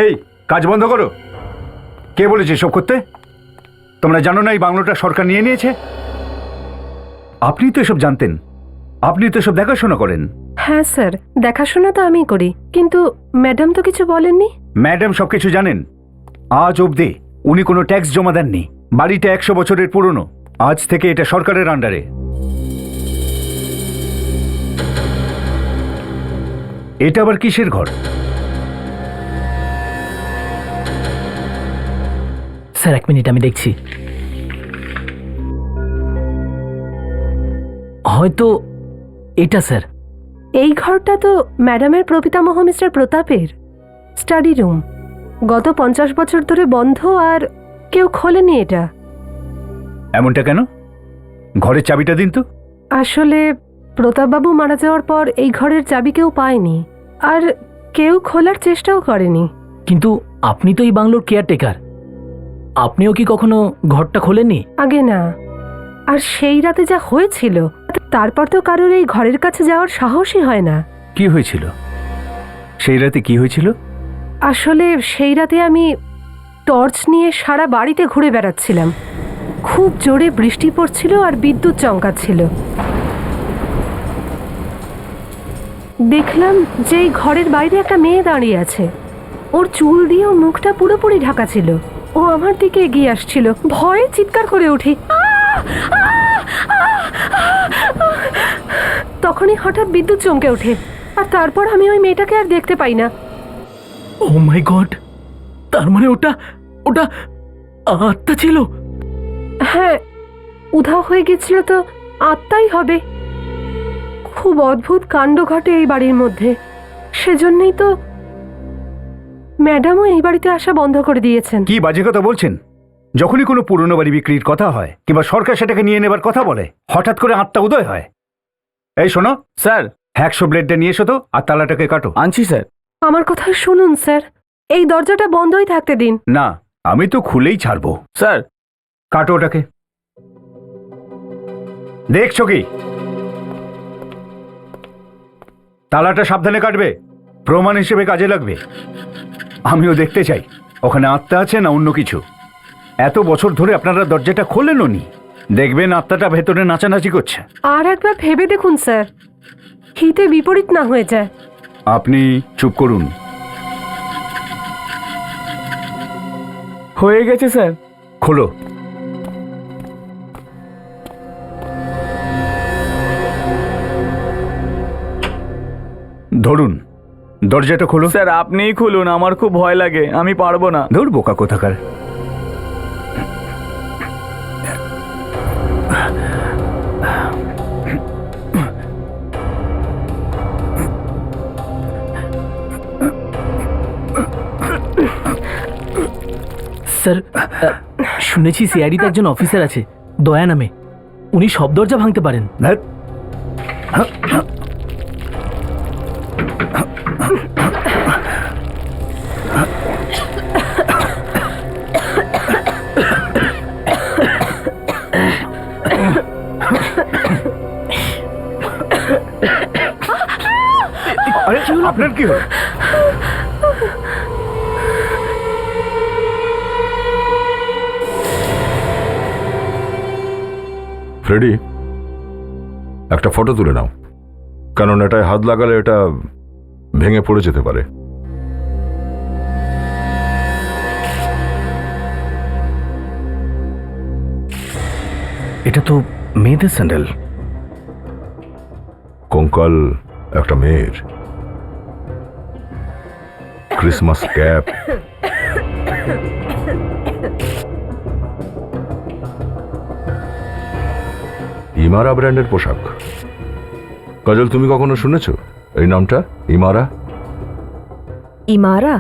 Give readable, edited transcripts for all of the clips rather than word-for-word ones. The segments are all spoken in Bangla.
এই কাজ বন্ধ করো। কে বলেছে সব করতে? তোমরা জানো না এই বাংলোটা সরকার নিয়ে নিয়েছে? আপনি তো এসব জানতেন, আপনি তো এসব দেখাশোনা করেন। হ্যাঁ স্যার, দেখাশোনা তো আমিই করি, কিন্তু ম্যাডাম তো কিছু বলেননি। ম্যাডাম সবকিছু জানেন। আজ অবধি উনি কোনো ট্যাক্স জমা দেননি। বাড়িটা 100 বছরের পুরনো। আজ থেকে এটা সরকারের আন্ডারে। এটা আবার কিসের ঘর? স্যার 1 মিনিট, আমি দেখছি। হয়তো এটা স্যার। এই ঘরটা তো ম্যাডামের প্রপিতামহ মিস্টার প্রতাপের স্টাডি রুম। গত 50 বছর ধরে বন্ধ, আর কেউ খোলেনি এটা। এমনটা কেন? ঘরের চাবিটা দিন তো। আসলে প্রতাপবাবু মারা যাওয়ার পর এই ঘরের চাবি কেউ পায়নি, আর কেউ খোলার চেষ্টাও করেনি। কিন্তু আপনি তো এই বাংলোর কেয়ারটেকার, আপনিও কি কখনো ঘরটা খোলেননি? আগে না। আর সেই রাতে যা হয়েছিল, তারপর তো কারোর এই ঘরের কাছে যাওয়ার সাহসই হয় না। কি হয়েছিল সেই রাতে? কি হয়েছিল? আসলে সেই রাতে আমি টর্চ নিয়ে সারা বাড়িতে ঘুরে বেড়াচ্ছিলাম। খুব জোরে বৃষ্টি পড়ছিল আর বিদ্যুৎ চমকাচ্ছিল। দেখলাম যে এই ঘরের বাইরে একটা মেয়ে দাঁড়িয়ে আছে। ওর চুল দিয়ে ওর মুখটা পুরোপুরি ঢাকা ছিল। ও আমার দিকে এগিয়ে আসছিল। ভয়ে চিৎকার করে উঠি। তখনই হঠাৎ বিদ্যুৎ চমকে ওঠে, আর তারপর আমি ওই মেয়েটাকে আর দেখতে পাই না। ও মাই গড! তার মানে ওটা ওটা আত্মা ছিল? হ্যাঁ, উধাও হয়ে গেছিল তো আত্মাই হবে। খুব অদ্ভুত কাণ্ড ঘটে এই বাড়ির মধ্যে। সেজন্যই তো ম্যাডামও এই বাড়িতে আসা বন্ধ করে দিয়েছেন। কি বাজে কথা বলছেন? যখনই কোনো পুরনো বাড়ি বিক্রির কথা হয় কিংবা সরকার সেটাকে নিয়ে নেবার কথা বলে, হঠাৎ করে আত্মা উদয় হয়। এই শোনো স্যার, 100 ব্লেডটা নিয়ে এসো তো, আর তালাটাকে কাটো। আনছি স্যার। আমার কথা শুনুন স্যার, এই দরজাটা বন্ধই থাকতে দিন। না, আমি তো খুলেই ছাড়বো। স্যার, কাটো ওটাকে। দেখছো কি? তালাটা সাবধানে কাটবে, প্রমাণ হিসেবে কাজে লাগবে। আমিও দেখতে চাই ওখানে আত্মা আছে না অন্য কিছু। এত বছর ধরে আপনারা দরজাটা খোলেনও নি। দেখবেন আত্মাটা ভেতরে নাচানাচি করছে। আর একবার ভেবে দেখুন স্যার, হিতে বিপরীত না হয়ে যায়। আপনি চুপ করুন। হয়ে গেছে স্যার। খোলো। ধরুন, দরজাটা খোলো। স্যার আপনিই খুলুন, আমার খুব ভয় লাগে, আমি পারবো না। ধর বোকা কোথাকার। স্যার, শুনেছি সিআইডিতে একজন অফিসার আছে দয়া নামে, উনি সব দরজা ভাঙতে পারেন। ধ্যাৎ। আরে আপনার কি হলো? ফ্রেডি, একটা ফটো তুলে নাও, কারণ এটায় হাত লাগালে এটা ভেঙে পড়ে যেতে পারে। এটা তো মেয়েদের স্যান্ডেল। কঙ্কাল একটা মেয়ের, ক্রিসমাস ক্যাপ। ইমারা ব্র্যান্ডের পোশাক। কাজল, তুমি কখনো শুনেছ এই নামটা, ইমারা? ইমারা?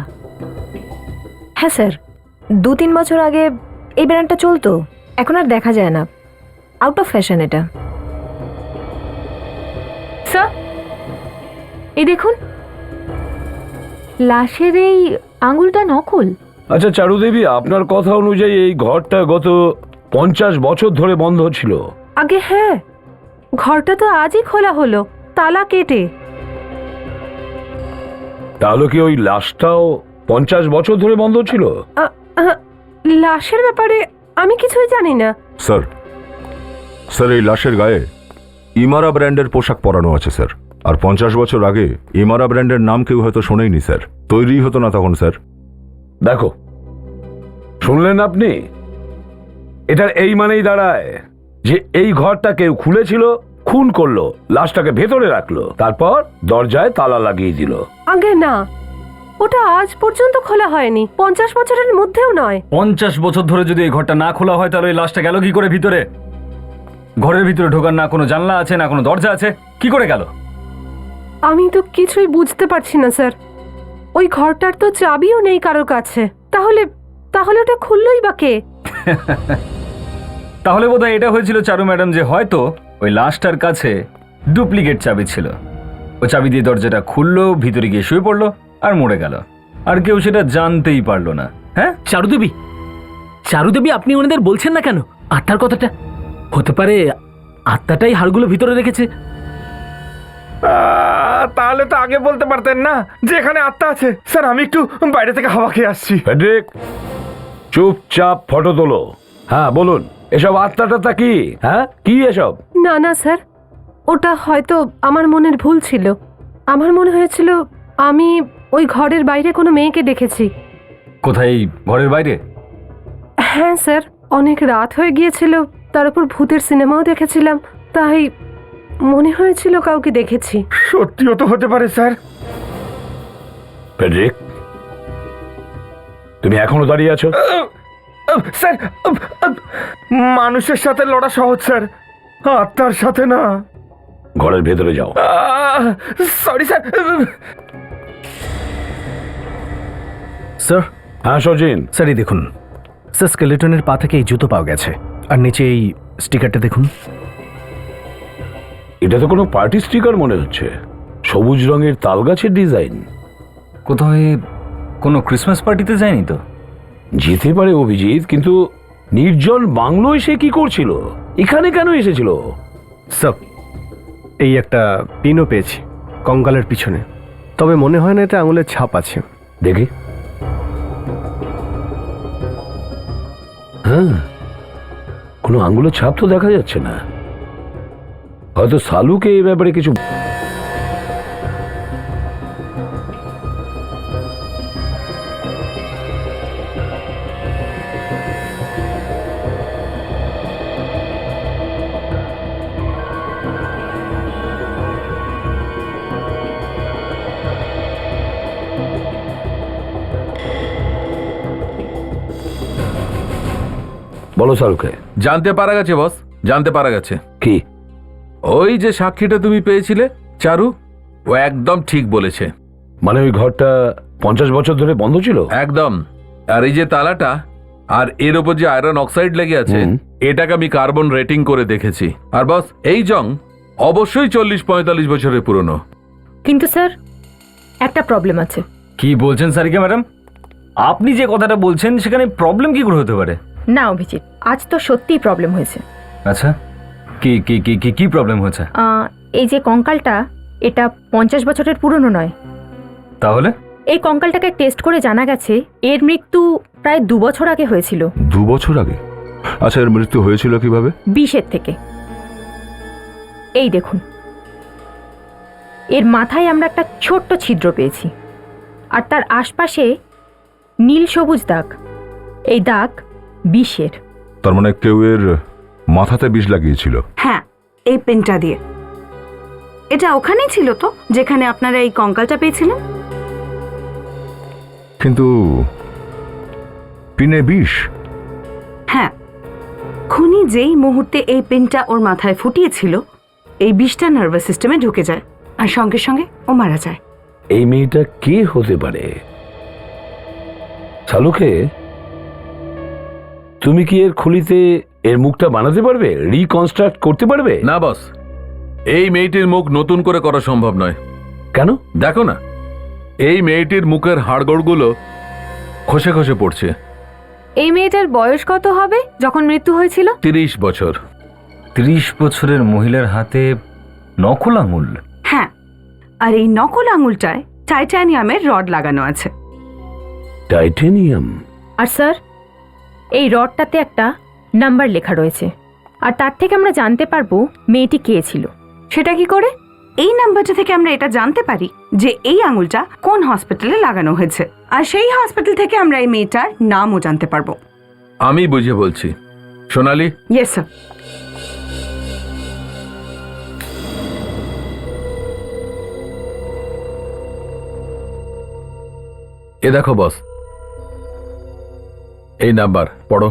হ্যাঁ স্যার, 2-3 বছর আগে এই ব্র্যান্ডটা চলতো, এখন আর দেখা যায় না, আউট অফ ফ্যাশন এটা। স্যার, এই দেখুন, লাশের এই আঙুলটা নকল। আচ্ছা চারুদেবী, আপনার কথা অনুযায়ী এই ঘরটা গত 50 বছর ধরে বন্ধ ছিল। আগে হ্যাঁ, ঘরটা তো আজই খোলা হলো, তালা কেটে। তাহলে কি ওই লাশটাও 50 বছর ধরে বন্ধ ছিল? আ, আ, লাশের ব্যাপারে আমি কিছুই জানি না। স্যার স্যার এই লাশের গায়ে ইমারা ব্র্যান্ডের পোশাক পরানো আছে স্যার। আর 50 বছর আগে ইমারা ব্র্যান্ডের নাম কেউ হয়তো শোনেইনি স্যার, তৈরি হতো না তখন স্যার। দেখো, শুনলেন আপনি? এটার এই মানেই দাঁড়ায় যে এই ঘরটা কেউ খুলেছিল, খুন করলো, লাশটাকে ভেতরে রাখলো, তারপর দরজায় তালা লাগিয়ে দিল। আগে না, ওটা আজ পর্যন্ত খোলা হয়নি, 50 বছরের মধ্যেও নয়। 50 বছর ধরে যদি এই ঘরটা না খোলা হয় তাহলে ওই লাশটা গেল কি করে ভিতরে? ঘরের ভিতরে ঢোকার না কোনো জানলা আছে না কোনো দরজা আছে, কি করে গেল? আমি তো কিছুই বুঝতে পারছি না স্যার। ওই ঘরটার তো চাবিও নেই কারোর কাছে। তাহলে তাহলে ওটা খুললোই বা কে? তাহলে বোধহয় এটা হয়েছিল চারু ম্যাডাম, যে হয়তো ওই লাশটার কাছে ডুপ্লিকেট চাবি ছিল। ও চাবি দিয়ে দরজাটা খুললো, ভিতরে গিয়ে শুয়ে পড়লো আর মরে গেল, আর কেউ সেটা জানতেই পারলো না। হ্যাঁ চারুদেবী, চারুদেবী, আপনি ওনাদের বলছেন না কেন আত্মার কথাটা? হতে পারে আত্মাটাই হাড়গুলো ভিতরে রেখেছে। তাহলে তো আগে বলতে পারতেন না যে এখানে আত্মা আছে। স্যার আমি একটু বাইরে থেকে হাওয়া খেয়ে আসছি। ফেডরিক, চুপচাপ ফটো তোলো। হ্যাঁ বলুন, এসব আত্মাটা কি? হ্যাঁ, কি এসব? না না স্যার, ওটা হয়তো আমার মনের ভুল ছিল। আমার মনে হয়েছিল আমি ওই ঘরের বাইরে কোনো মেয়েকে দেখেছি। কোথায়? এই ঘরের বাইরে? হ্যাঁ স্যার, অনেক রাত হয়ে গিয়েছিল, তার উপর ভূতের সিনেমাও দেখেছিলাম, তাই মনে হয়েছিল কাউকে দেখেছি। সত্যিও তো হতে পারে স্যার। ফেডরিক, তুমি এখনো দাঁড়িয়ে আছো? স্যার মানুষের সাথে লড়া সহজ স্যার, আত্মার সাথে না। ঘরের ভেতরে যাও। Sorry sir. স্যার, হ্যাঁ সজিন, স্যার এই দেখুন, স্যার স্কেলেটনের পা থেকে এই জুতো পাওয়া গেছে, আর নিচে এই স্টিকারটা দেখুন। এটা তো কোনো পার্টি স্টিকার মনে হচ্ছে। সবুজ রঙের তাল গাছের ডিজাইন। কোথায় কোনো ক্রিসমাস পার্টিতে যায়নি তো? যেতে পারে অভিজিৎ, কিন্তু নির্জন বাংলোয় সে কি করছিল? এখানে কেন এসেছিল? স্যার এই একটা পিনও পেয়েছি কঙ্কালের পিছনে, তবে মনে হয় না এটা আঙুলের ছাপ আছে। দেখি। হ্যাঁ, কোনো আঙুলের ছাপ তো দেখা যাচ্ছে না। হয়তো সালুকে এই ব্যাপারে কিছু। বলো সালুকে। জানতে পারা গেছে বস, জানতে পারা গেছে। কি? ওই যে সাক্ষীটা তুমি পেয়েছিলে চারু, ও একদম ঠিক বলেছে। মানে ওই ঘরটা 50 বছর ধরে বন্ধ ছিল? একদম। আর এই যে তালাটা আর এর উপর যে আয়রন অক্সাইড লেগে আছে, এটাকে আমি কার্বন রেটিং করে দেখেছি। আর বস, এই জং অবশ্যই 40-45 বছরের পুরনো। কিন্তু স্যার, একটা প্রবলেম আছে। কি বলছেন সারিকা ম্যাডাম? আপনি যে কথাটা বলছেন সেখানে প্রবলেম কি করে হতে পারে? না অভিজিৎ, আজ তো সত্যিই প্রবলেম হয়েছে। আচ্ছা, কি কি কি কি কি প্রবলেম হয়েছে? এই যে কঙ্কালটা, এটা 50 বছরের পুরনো নয়। তাহলে? এই কঙ্কালটাকে টেস্ট করে জানা গেছে এর মৃত্যু প্রায় 2 বছর আগে হয়েছিল। 2 বছর আগে? আচ্ছা, এর মৃত্যু হয়েছিল কিভাবে? বিষের থেকে। এই দেখুন, এর মাথায় আমরা একটা ছোট্ট ছিদ্র পেয়েছি, আর তার আশপাশে নীল সবুজ দাগ। এই দাগ বিষের। তার মানে কেউ এর মাথাতে বিষ লাগিয়েছিল? হ্যাঁ, এই পেনটা দিয়ে। এটা ওখানেই ছিল তো যেখানে আপনারা এই কঙ্কালটা পেয়েছিলেন। কিন্তু পিনে বিষ? হ্যাঁ, খুনি যেই মুহূর্তে এই পেনটা ওর মাথায় ফুটিয়েছিল, এই বিষটা নার্ভাস সিস্টেমে ঢুকে যায় আর সঙ্গে সঙ্গে ও মারা যায়। এই মেয়েটা কে হতে পারে? সালুকে, তুমি কি এর খুলিতে এর মুখটা বানাতে পারবে, রিকনস্ট্রাক্ট করতে পারবে? না বস, এই মেয়েটির মুখ নতুন করে করা সম্ভব নয়। কেন? দেখো না, এই মেয়েটির মুখের হাড়গোড়গুলো খসে খসে পড়ছে। এই মেয়েটার বয়স কত হবে যখন মৃত্যু হয়েছিল? 30 বছর। 30 বছরের মহিলার হাতে নকল আঙুল? হ্যাঁ, আর এই নকল আঙুলটায় টাইটানিয়ামের রড লাগানো আছে। টাইটেনিয়াম? আর স্যার, এই রডটাতে একটা নাম্বার লেখা রয়েছে, আর তার থেকে আমরা জানতে পারবো মেয়েটি কে ছিল। সেটা কি করে? এই নাম্বারটা থেকে আমরা এটা জানতে পারি যে এই আঙুলটা কোন হসপিটালে লাগানো হয়েছে, আর সেই হসপিটাল থেকে আমরা এই মেয়েটার নামও জানতে পারবো। আমি বুঝে বলছি। সোনালি, ইয়েস স্যার। এ দেখো বস, এই নাম্বার পড়ো।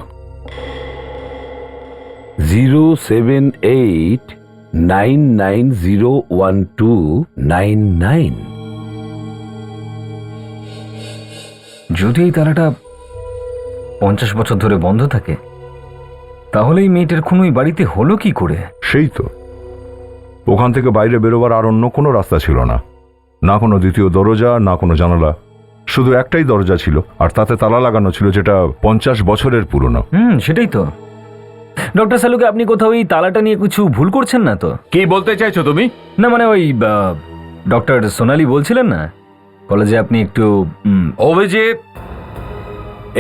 07899012999। যদি এই তালাটা 50 বছর ধরে বন্ধ থাকে, তাহলে এই মেয়েটার খুন ওই বাড়িতে হলো কি করে? সেই তো, ওখান থেকে বাইরে বেরোবার আর অন্য কোনো রাস্তা ছিল না। না কোনো দ্বিতীয় দরজা, না কোনো জানালা, শুধু একটাই দরজা ছিল, আর তাতে তালা লাগানো ছিল, যেটা 50 বছরের পুরনো। সেটাই তো। ডক্টর সালুকে, আপনি কোথাও এই তালাটা নিয়ে কিছু ভুল করছেন না তো? কি বলতে চাইছো তুমি? না মানে ওই ডক্টর সোনালি বলছিলেন না কলেজে আপনি একটু অভিজিৎ,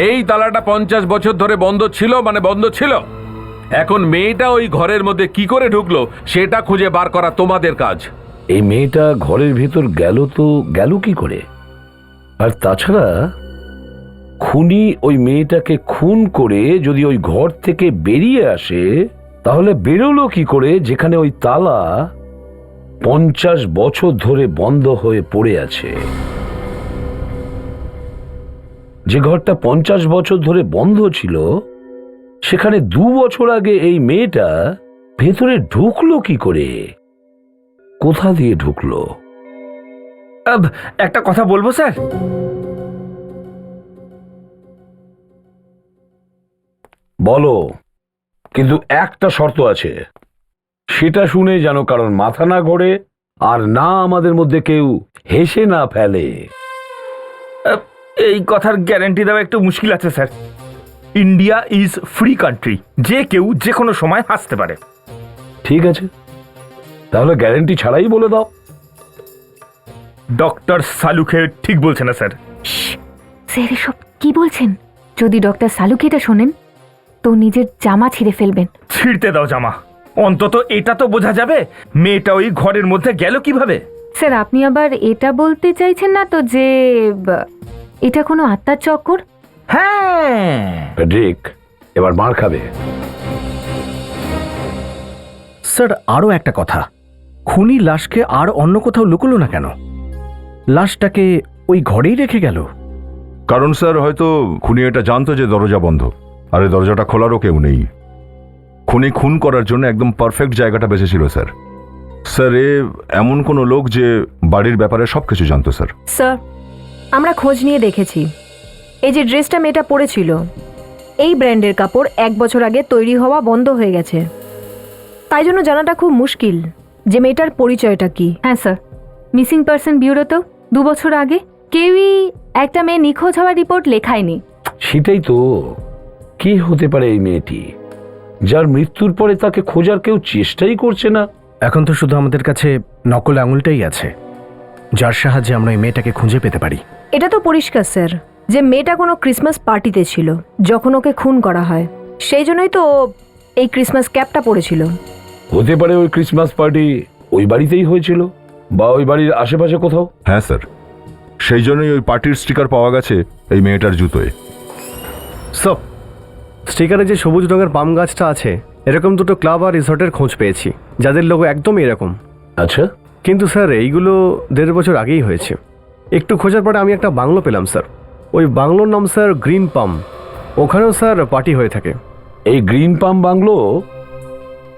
এই তালাটা 50 বছর ধরে বন্ধ ছিল, মানে বন্ধ ছিল। এখন মেয়েটা ওই ঘরের মধ্যে কি করে ঢুকলো সেটা খুঁজে বার করা তোমাদের কাজ। এই মেয়েটা ঘরের ভেতর গেল তো গেল কি করে? আর তাছাড়া খুনি ওই মেয়েটাকে খুন করে যদি ওই ঘর থেকে বেরিয়ে আসে, তাহলে বেরোলো কি করে যেখানে ওই তালা 50 বছর ধরে বন্ধ হয়ে পড়ে আছে? যে ঘরটা 50 বছর ধরে বন্ধ ছিল, সেখানে 2 বছর আগে এই মেয়েটা ভেতরে ঢুকলো কি করে? কোথা দিয়ে ঢুকলো? একটা কথা বলবো স্যার? বলো, কিন্তু একটা শর্ত আছে, সেটা শুনে যেন কারণ মাথা না ঘোরে, আর না আমাদের মধ্যে কেউ হেসে না ফেলে। এই কথার গ্যারান্টি দেওয়া একটু মুশকিল আছে sir. India is free country, যে কেউ যে কোনো সময় হাসতে পারে। ঠিক আছে, তাহলে গ্যারান্টি ছাড়াই বলে দাও। ডক্টর সালুকে ঠিক বলছে না স্যার। স্যার এসব কি বলছেন? যদি ডক্টর সালুকে এটা শোনেন তো নিজের জামা ছিঁড়ে ফেলবেন। ছিঁড়তে দাও জামা, অন্তত এটা তো বোঝা যাবে মেয়েটা ওই ঘরের মধ্যে গেল কিভাবে। স্যার, আপনি আবার এটা বলতে চাইছেন না তো যে এটা কোনো আত্মার চক্কর? হ্যাঁ, ফ্রেডরিক এবার মার খাবে। স্যার, আরও একটা কথা, খুনি লাশকে আর অন্য কোথাও লুকোলো না কেন? লাশটাকে ওই ঘরেই রেখে গেল। কারণ স্যার, হয়তো খুনি এটা জানতো যে দরজা বন্ধ, আর এই দরজাটা খোলারও কেউ নেই। খুনি খুন করার জন্য একদম পারফেক্ট জায়গাটা বেঁচেছিল স্যার। স্যার, এমন কোনো লোক যে বাড়ির ব্যাপারে সবকিছু জানতো স্যার। স্যার, আমরা খোঁজ নিয়ে দেখেছি, এই যে ড্রেসটা মেয়েটা পরেছিল, এই ব্র্যান্ডের কাপড় 1 বছর আগে তৈরি হওয়া বন্ধ হয়ে গেছে। তাই জন্য জানাটা খুব মুশকিল যে মেয়েটার পরিচয়টা কি। হ্যাঁ স্যার, মিসিং পার্সন ব্যুরোতেও 2 বছর আগে কেউই একটা মেয়ে নিখোঁজ হওয়ার রিপোর্ট লেখায়নি। সেটাই তো, কে হতে পারে এই মেয়েটি যার মৃত্যুর পরে তাকে খোঁজার কেউ চেষ্টাই করছে না? এখন তো শুধু আমাদের কাছে নকল আঙুলটাই আছে, যার সাহায্যে আমরা এই মেয়েটাকে খুঁজে পেতে পারি। এটা তো পরিষ্কার স্যার যে মেয়েটা কোনো ক্রিসমাস পার্টিতে ছিল যখন ওকে খুন করা হয়, সেই জন্যই তো ও এই ক্রিসমাস ক্যাপটা পরেছিল। হতে পারে ওই ক্রিসমাস পার্টি ওই বাড়িতেই হয়েছিল, বা ওই বাড়ির আশেপাশে কোথাও। হ্যাঁ স্যার, সেই জন্যই ওই পার্টির স্টিকার পাওয়া গেছে এই মেয়েটার জুতোয়। সব স্টিকারে যে সবুজ রঙের পাম গাছটা আছে, এরকম 2টো ক্লাব আর রিসর্টের খোঁজ পেয়েছি যাদের লোগো একদম এরকম। আচ্ছা, কিন্তু স্যার এইগুলো 1.5 বছর আগেই হয়েছে। একটু খোঁজার পরে আমি একটা বাংলো পেলাম স্যার। ওই বাংলোর নাম স্যার গ্রিন পাম। ওখানেও স্যার পার্টি হয়ে থাকে। এই গ্রিন পাম বাংলো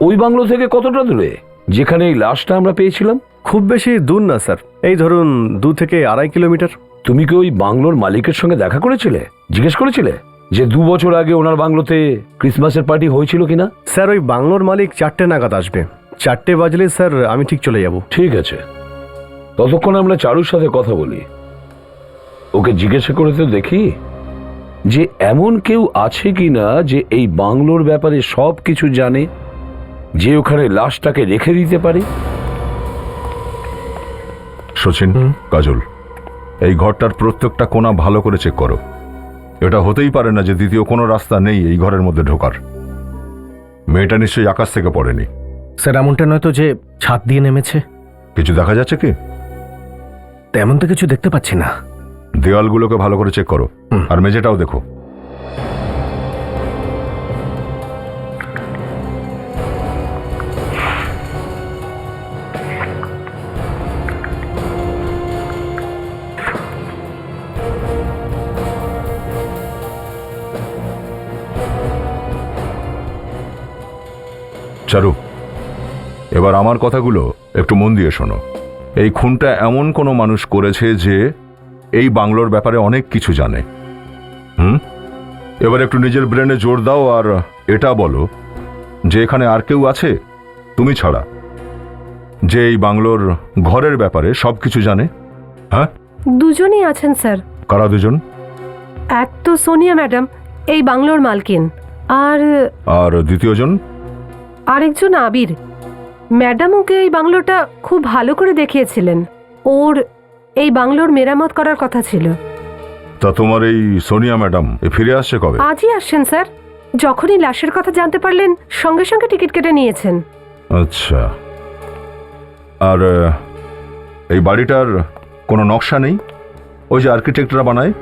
ওই বাংলো থেকে কতটা দূরে যেখানে এই লাশটা আমরা পেয়েছিলাম? খুব বেশি দূর না স্যার, এই ধরুন 2 থেকে 2.5 কিলোমিটার। তুমি কি ওই বাংলোর মালিকের সঙ্গে দেখা করেছিলে, জিজ্ঞেস করেছিলে যে 2 বছর আগে ওনার বাংলোতে ক্রিসমাসের পার্টি হয়েছিল কিনা? স্যার, ওই বাংলোর মালিক 4টে নাগাদ আসবে। 4টে বাজলে স্যার আমি ঠিক চলে যাব। ঠিক আছে, ততক্ষণ আমরা চারুর সাথে কথা বলি। ওকে জিজ্ঞাসা করে তো দেখি যে এমন কেউ আছে কিনা যে এই বাংলোর ব্যাপারে সব কিছু জানে, যে ওখানে লাশটাকে রেখে দিতে পারে। সচিন, কাজল, এই ঘরটার প্রত্যেকটা কোণা ভালো করে চেক করো। এটা হতেই পারে না যে দ্বিতীয় কোনো রাস্তা নেই এই ঘরের মধ্যে ঢোকার। মেয়েটা নিশ্চয়ই আকাশ থেকে পড়েনি। স্যার এমনটা নয় তো যে ছাদ দিয়ে নেমেছে? কিছু দেখা যাচ্ছে কি? তেমন তো কিছু দেখতে পাচ্ছি না। দেওয়ালগুলোকে ভালো করে চেক করো, আর মেঝেটাও দেখো। চারু, এবার আমার কথাগুলো একটু মন দিয়ে শোনো। এই খুনটা এমন কোনো মানুষ করেছে যে এই বাংলোর ব্যাপারে অনেক কিছু জানে। এবার একটু নিজের ব্রেনে জোর দাও আর এটা বলো যে এখানে আর কেউ আছে তুমি ছাড়া যে এই বাংলোর ঘরের ব্যাপারে সবকিছু জানে? হ্যাঁ, দুজনই আছেন স্যার। কারা দুজন? এক তো সোনিয়া ম্যাডাম, এই বাংলোর মালকিন, আর আর দ্বিতীয়জন? আরেকজন আবির। ম্যাডাম ওকে এই বাংলোটা খুব ভালো করে দেখিয়েছিলেন। ওর এই বাংলোর মেরামত করার কথা ছিল। তা তোমার এই সোনিয়া ম্যাডাম ফিরে আসছে কবে? আজই আসছেন স্যার। যখনই লাশের কথা জানতে পারলেন সঙ্গে সঙ্গে টিকিট কেটে নিয়েছেন। আচ্ছা, আর এই বাড়িটার কোনো নকশা নেই? ওই যে আর্কিটেক্টরা বানায়?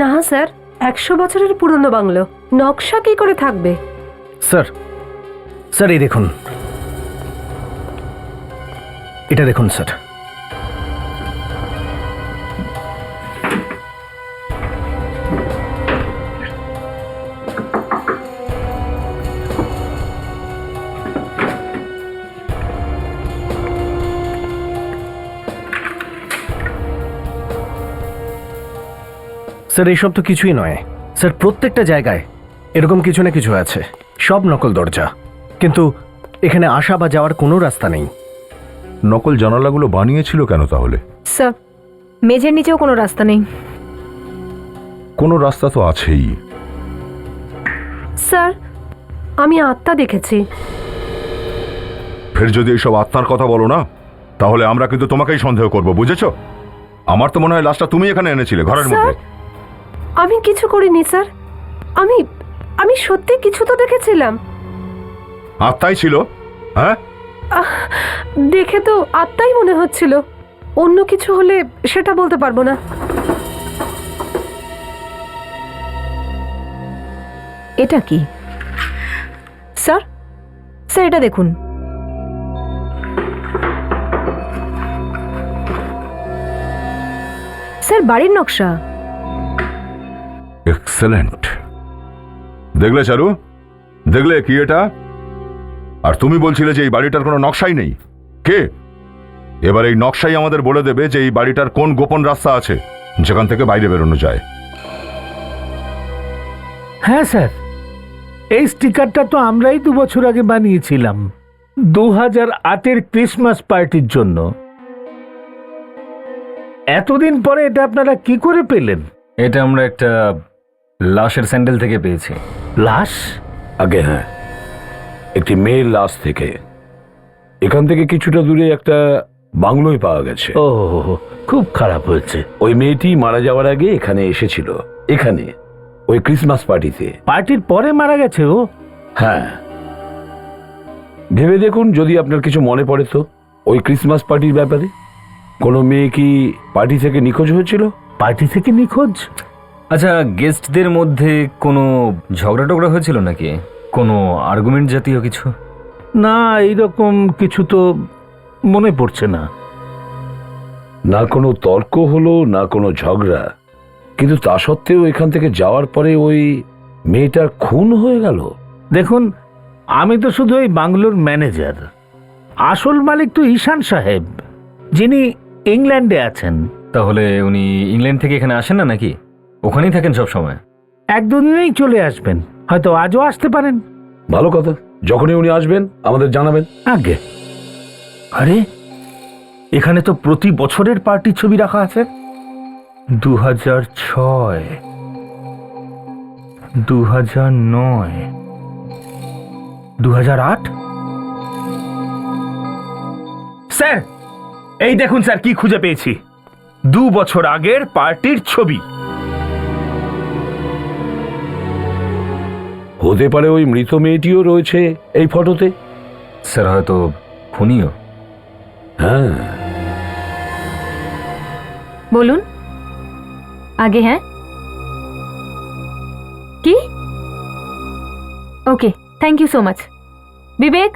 না স্যার, 100 বছরের পুরনো বাংলো, নকশা কি করে থাকবে? স্যার, স্যার এই দেখুন, এটা দেখুন স্যার। স্যার এইসব তো কিছুই নয় স্যার, প্রত্যেকটা জায়গায় এরকম কিছু না কিছু আছে। সব নকল দরজা, কিন্তু এখানে আসা বা যাওয়ার কোনো রাস্তা নেই। নকল জানালাগুলো বানিয়েছিল কেন তাহলে? স্যার, মেঝের নিচেও কোনো রাস্তা নেই। কোনো রাস্তা তো আছেই। স্যার, আমি আত্মা দেখেছি। ফের যদি এইসব আত্মার কথা বলো না, তাহলে আমরা কিন্তু তোমাকেই সন্দেহ করব, বুঝেছো? আমার তো মনে হয় লাশটা তুমি এখানে এনেছিলে ঘরের মধ্যে। আমি কিছু করিনি স্যার। আমি সত্যি কিছু তো দেখেছিলাম। আত্মাই ছিল? হ্যাঁ, দেখে তো আত্মাই মনে হচ্ছিল। অন্য কিছু হলে সেটা বলতে পারবো না। এটা কি স্যার? স্যার এটা দেখুন। স্যার, বাড়ির নকশা। এক্সেলেন্ট। দেখলে চারু, দেখলে কি এটা? আর তুমি বলছিলে যে এই বাড়িটার কোনো নকশাই নেই। কে? এবার এই নকশাই আমাদের বলে দেবে যে এই বাড়িটার কোন গোপন রাস্তা আছে যেখান থেকে বাইরে বেরোনো যায়। হ্যাঁ স্যার, এই স্টিকারটা তো আমরাই 2 বছর আগে বানিয়েছিলাম 2008-এর ক্রিসমাস পার্টির জন্য। এতদিন পরে এটা আপনারা কি করে পেলেন? এটা আমরা একটা লাশের স্যান্ডেল থেকে পেয়েছি। লাশ? আগে হ্যাঁ, একটি মেয়ের লাশ থেকে। এখান থেকে কিছুটা দূরে একটা বাংলোয় পাওয়া গেছে। ও, খুব খারাপ হয়েছে। ওই মেয়েটি মারা যাওয়ার আগে এখানে এসেছিল, এখানে ওই ক্রিসমাস পার্টিতে। পার্টির পরে মারা গেছে ও? হ্যাঁ, ভেবে দেখুন যদি আপনার কিছু মনে পড়ে তো ওই ক্রিসমাস পার্টির ব্যাপারে। কোনো মেয়ে কি পার্টি থেকে নিখোঁজ হয়েছিল? পার্টি থেকে নিখোঁজ? আচ্ছা, গেস্টদের মধ্যে কোনো ঝগড়া টগড়া হয়েছিল নাকি? কোনো আর্গুমেন্ট জাতীয় কিছু? না, এইরকম কিছু তো মনে পড়ছে না। না কোনো তর্ক হলো, না কোনো ঝগড়া, কিন্তু তা সত্ত্বেও এখান থেকে যাওয়ার পরে ওই মেয়েটার খুন হয়ে গেল। দেখুন, আমি তো শুধু এই বাংলোর ম্যানেজার। আসল মালিক তো ঈশান সাহেব, যিনি ইংল্যান্ডে আছেন। তাহলে উনি ইংল্যান্ড থেকে এখানে আসেন না নাকি? ওখানেই থাকেন সব সময়? 1-2 দিনেই চলে আসবেন, হয়তো আজও আসতে পারেন। ভালো কথা, যখনই উনি আসবেন আমাদের জানাবেন। আগে আরে, এখানে তো প্রতি বছরের পার্টির ছবি রাখা আছে। 2006, 2009, 2008। স্যার, এই দেখুন স্যার, কি খুঁজে পেয়েছি। 2 বছর আগের পার্টির ছবি। হতে পারে ওই মৃত মেয়েটিও রয়েছে এই ফটোতে। স্যার হয়তো খুনিও। হ্যাঁ, বলুন আগে। হ্যাঁ, কি? ওকে, থ্যাংক ইউ সো মাচ। বিবেক,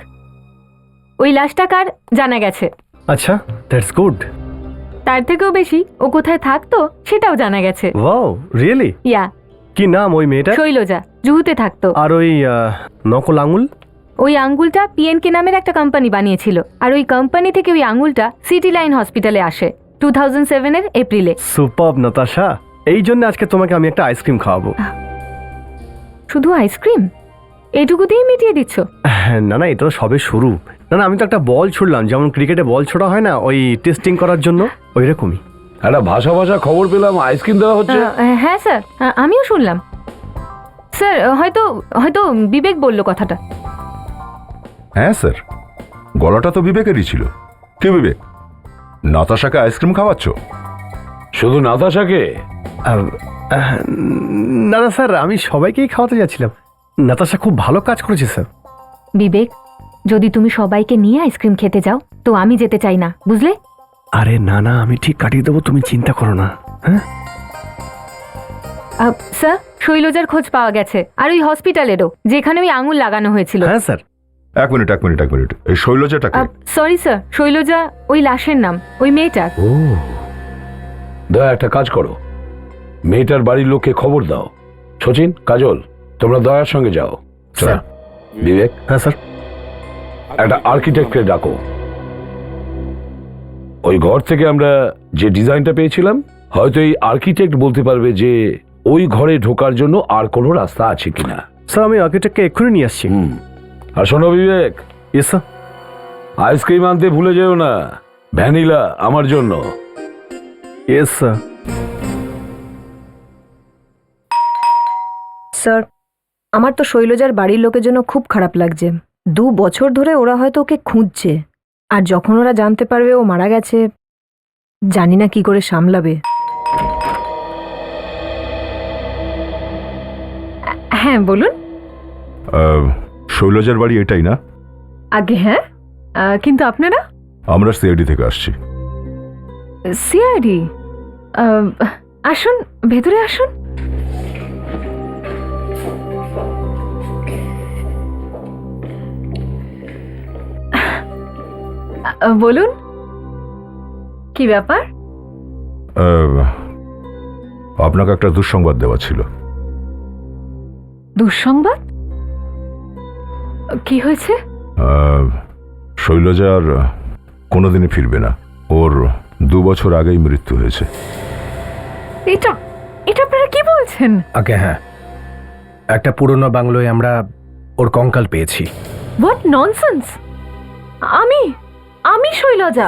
ওই লাশটা কার জানা গেছে। আচ্ছা, দ্যাটস গুড। তার থেকেও বেশি ও কোথায় থাকতো সেটাও জানা গেছে। Wow, really? ইয়া, কি নাম ওই মেয়েটা? শৈলজা, জুহুতে থাকতো। আর ওই নকল আঙুল? ওই আঙ্গুলটা পিএনকে নামের একটা কোম্পানি বানিয়েছিল, আর ওই কোম্পানি থেকে ওই আঙ্গুলটা সিটি লাইন হসপিটালে আসে 2007 এপ্রিলে। সুপারব নাতাশা, এই জন্য আজকে তোমাকে আমি একটা আইসক্রিম খাওয়াবো। শুধু আইসক্রিম? এটুকুতেই মিটিয়ে দিচ্ছ? না না, এটা তো সবে শুরু। না না, আমি তো একটা বল ছুড়লাম, যেমন ক্রিকেটে বল ছোড়া হয় না, ওই টেস্টিং করার জন্য, ওই রকমই। একটা ভাষা ভাষা খবর পেলাম আইসক্রিম দেওয়া হচ্ছে। হ্যাঁ স্যার, আমিও শুনলাম। স্যার, হয়তো হয়তো বিবেক বলল কথাটা। হ্যাঁ স্যার, গলাটা তো বিবেকেরই ছিল। কে বিবেক? নাতাশাকে আইসক্রিম খাওয়াচ্ছ? শুধু নাতাশাকে? না না স্যার, আমি সবাইকেই খাওয়াতে যাচ্ছিলাম। নাতাশা খুব ভালো কাজ করেছে স্যার। বিবেক, যদি তুমি সবাইকে নিয়ে আইসক্রিম খেতে যাও তো আমি যেতে চাই না, বুঝলে? আরে না না, আমি ঠিক কাটিয়ে দেবো, তুমি চিন্তা করো না। হ্যাঁ স্যার, শৈলজার খোঁজ পাওয়া গেছে, আর ওই হসপিটালেরও, যেখানে ওই আঙুল লাগানো হয়েছিল। হ্যাঁ স্যার। এক মিনিট। এই শৈলজাটাকে? সরি স্যার, শৈলজা ওই লাশের নাম, ওই মেয়েটার। ও, দয়া একটা কাজ করো, মেয়েটার বাড়ির লোককে খবর দাও। সচিন, কাজল, তোমরা দয়ার সঙ্গে যাও। স্যার। বিবেক? হ্যাঁ স্যার। একটা আর্কিটেক্টকে ডাকো। ওই ঘর থেকে আমরা যে ডিজাইনটা পেয়েছিলাম, হয়তো এই আর্কিটেক্ট বলতে পারবে যে ওই ঘরে ঢোকার জন্য আর কোনো রাস্তা আছে কিনা। স্যার, আমি আর্কিটেক্টকে এক্ষুনি নিয়ে আসছি। আর শোনো বিবেক, ইয়েস স্যার। আইসক্রিম আনতে ভুলে যেও না, ভ্যানিলা আমার জন্য। Yes sir. স্যার, আমার তো শৈলজার বাড়ির লোকের জন্য খুব খারাপ লাগছে। 2 বছর ধরে ওরা হয়তো ওকে খুঁজছে, আর যখন ওরা জানতে পারবে ও মারা গেছে, জানি না কি করে সামলাবে। হ্যাঁ বলুন। শৈলজার বাড়ি এটাই না? আগে হ্যাঁ, কিন্তু আপনারা? আমরা সিআইডি থেকে আসছি। সিআইডি? আসুন, ভেতরে আসুন। বলুন, কি ব্যাপার? আপনাকে একটা দুঃসংবাদ দেওয়া ছিল। দুঃসংবাদ? কি হয়েছে? শৈলজা আর কোনোদিনই ফিরবে না। ওর 2 বছর আগেই মৃত্যু হয়েছে। এটা এটা আপনারা কি বলছেন? আগে হ্যাঁ, একটা পুরনো বাংলোয় আমরা ওর কঙ্কাল পেয়েছি। What nonsense! আমি শৈলজা।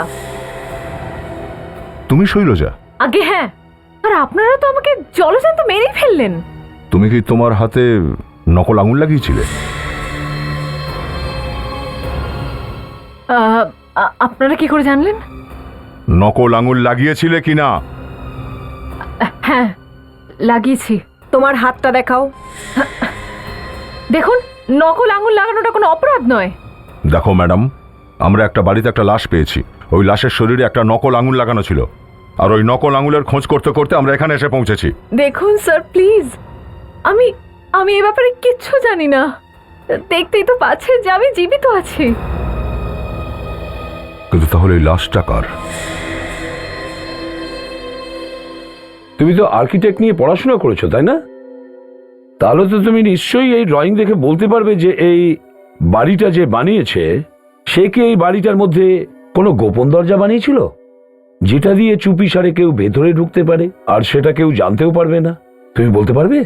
তুমি শৈলজা? আগে হ্যাঁ, আর আপনারা তো আমাকে জলজান্ত মেরেই ফেললেন। তুমি কি তোমার হাতে নকল আঙুল লাগিয়েছিলে? আপনারা কি করে জানলেন? নকল আঙুল লাগিয়েছিলে কিনা? হ্যাঁ, লাগিয়েছি। তোমার হাতটা দেখাও। দেখুন, নকল আঙুল লাগানোটা কোনো অপরাধ নয়। দেখো ম্যাডাম, আমরা একটা বাড়িতে একটা লাশ পেয়েছি। ওই লাশের শরীরে একটা নকল আঙুল লাগানো ছিল, আর ওই নকল আঙুলের খোঁজ করতে করতে আমরা এখানে এসে পৌঁছেছি। দেখুন স্যার, প্লিজ, আমি এ ব্যাপারে কিচ্ছু জানি না। দেখতেই তো পাচ্ছেন যে আমি জীবিত আছি। কিন্তু তাহলে এই লাশটা কার? তুমি তো আর্কিটেক্ট নিয়ে পড়াশোনা করেছো, তাই না? তাহলে তো তুমি নিশ্চয়ই এই ড্রয়িং দেখে বলতে পারবে যে এই বাড়িটা যে বানিয়েছে সে কি এই বাড়িটার মধ্যে কোনো গোপন দরজা বানিয়েছিল, যেটা দিয়ে চুপি সারে কেউ ভেতরে ঢুকতে পারে আর সেটা কেউ জানতেও পারবে না? তুমি বলতে পারবে?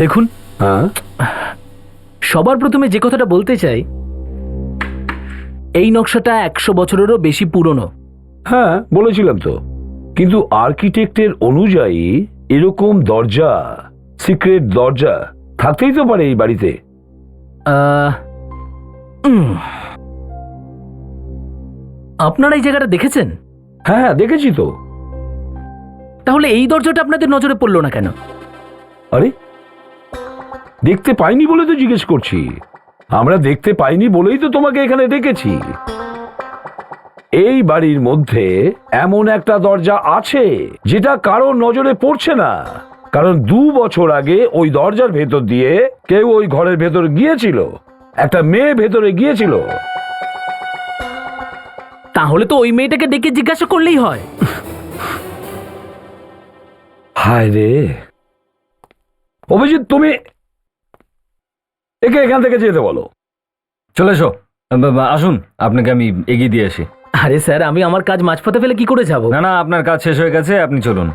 দেখুন, হ্যাঁ, সবার প্রথমে যে কথাটা বলতে চাই, এই নকশাটা 100 বছরেরও বেশি পুরনো। হ্যাঁ বলেছিলাম তো, কিন্তু আর্কিটেক্টের অনুযায়ী এরকম দরজা, সিক্রেট দরজা থাকতেই তো পারে এই বাড়িতে। আপনারা এই জায়গাটা দেখেছেন? হ্যাঁ দেখেছি তো। তাহলে এই দরজাটা আপনাদের নজরে পড়লো না কেন? আরে দেখতে পাইনি বলে তো জিজ্ঞেস করছি। আমরা দেখতে পাইনি বলেই তো তোমাকে এখানে ডেকেছি। এই বাড়ির মধ্যে এমন একটা দরজা আছে যেটা কারো নজরে পড়ছে না, কারণ 2 বছর আগে ওই দরজার ভেতর দিয়ে কেউ ওই ঘরের ভেতর গিয়েছিল, একটা মেয়ে ভেতরে গিয়েছিল। তাহলে তো ওই মেয়েটাকে ডেকে জিজ্ঞাসা করলেই হয়। হায় রে অভিজিৎ, তুমি একে এখান থেকে যেতে বলো। চলে এসো, আসুন, আপনাকে আমি এগিয়ে দিয়ে আসি। আরে স্যার, আমি আমার কাজ মাঝপথে ফেলে কি করে যাব? না না, আপনার কাজ শেষ হয়ে গেছে, আপনি চলুন।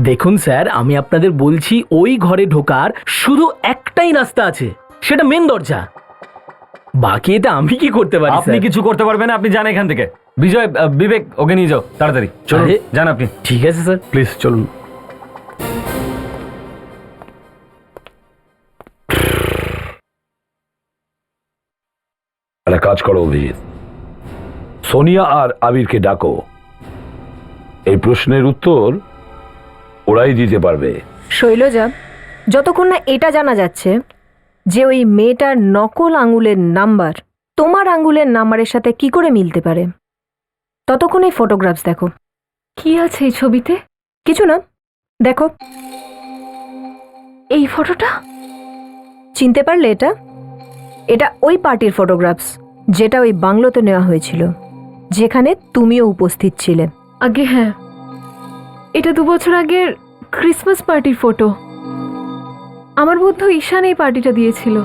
দেখুন স্যার, আমি আপনাদের বলছি ওই ঘরে ঢোকার শুধু একটাই রাস্তা আছে, সেটা মেন দরজা। বাকি এটা আমি কি করতে পারি? আপনি কিছু করতে পারবেন না, আপনি যান এখান থেকে। বিজয়, বিবেক, ওকে নিয়ে যাও তাড়াতাড়ি। চলুন, যান আপনি। ঠিক আছে স্যার, প্লিজ চলুন। একটা কাজ করো অভিজিৎ, সোনিয়া আর আবিরকে ডাকো। এই প্রশ্নের উত্তর ওরাই দিতে পারবে। শৈলজা, যতক্ষণ না এটা জানা যাচ্ছে যে ওই মেয়েটার নকল আঙুলের নাম্বার তোমার আঙুলের নাম্বারের সাথে কি করে মিলতে পারে, ততক্ষণ এই ফটোগ্রাফস দেখো। কি আছে এই ছবিতে? কিছু না, দেখো। এই ফটোটা? চিনতে পারলে এটা? এটা ওই পার্টির ফটোগ্রাফস যেটা ওই বাংলোতে নেওয়া হয়েছিল, যেখানে তুমিও উপস্থিত ছিলে। আগে হ্যাঁ, এটা 2 বছর আগের ক্রিসমাস পার্টির ফটো। আমার বন্ধু ঈশান এই পার্টিটা দিয়েছিল।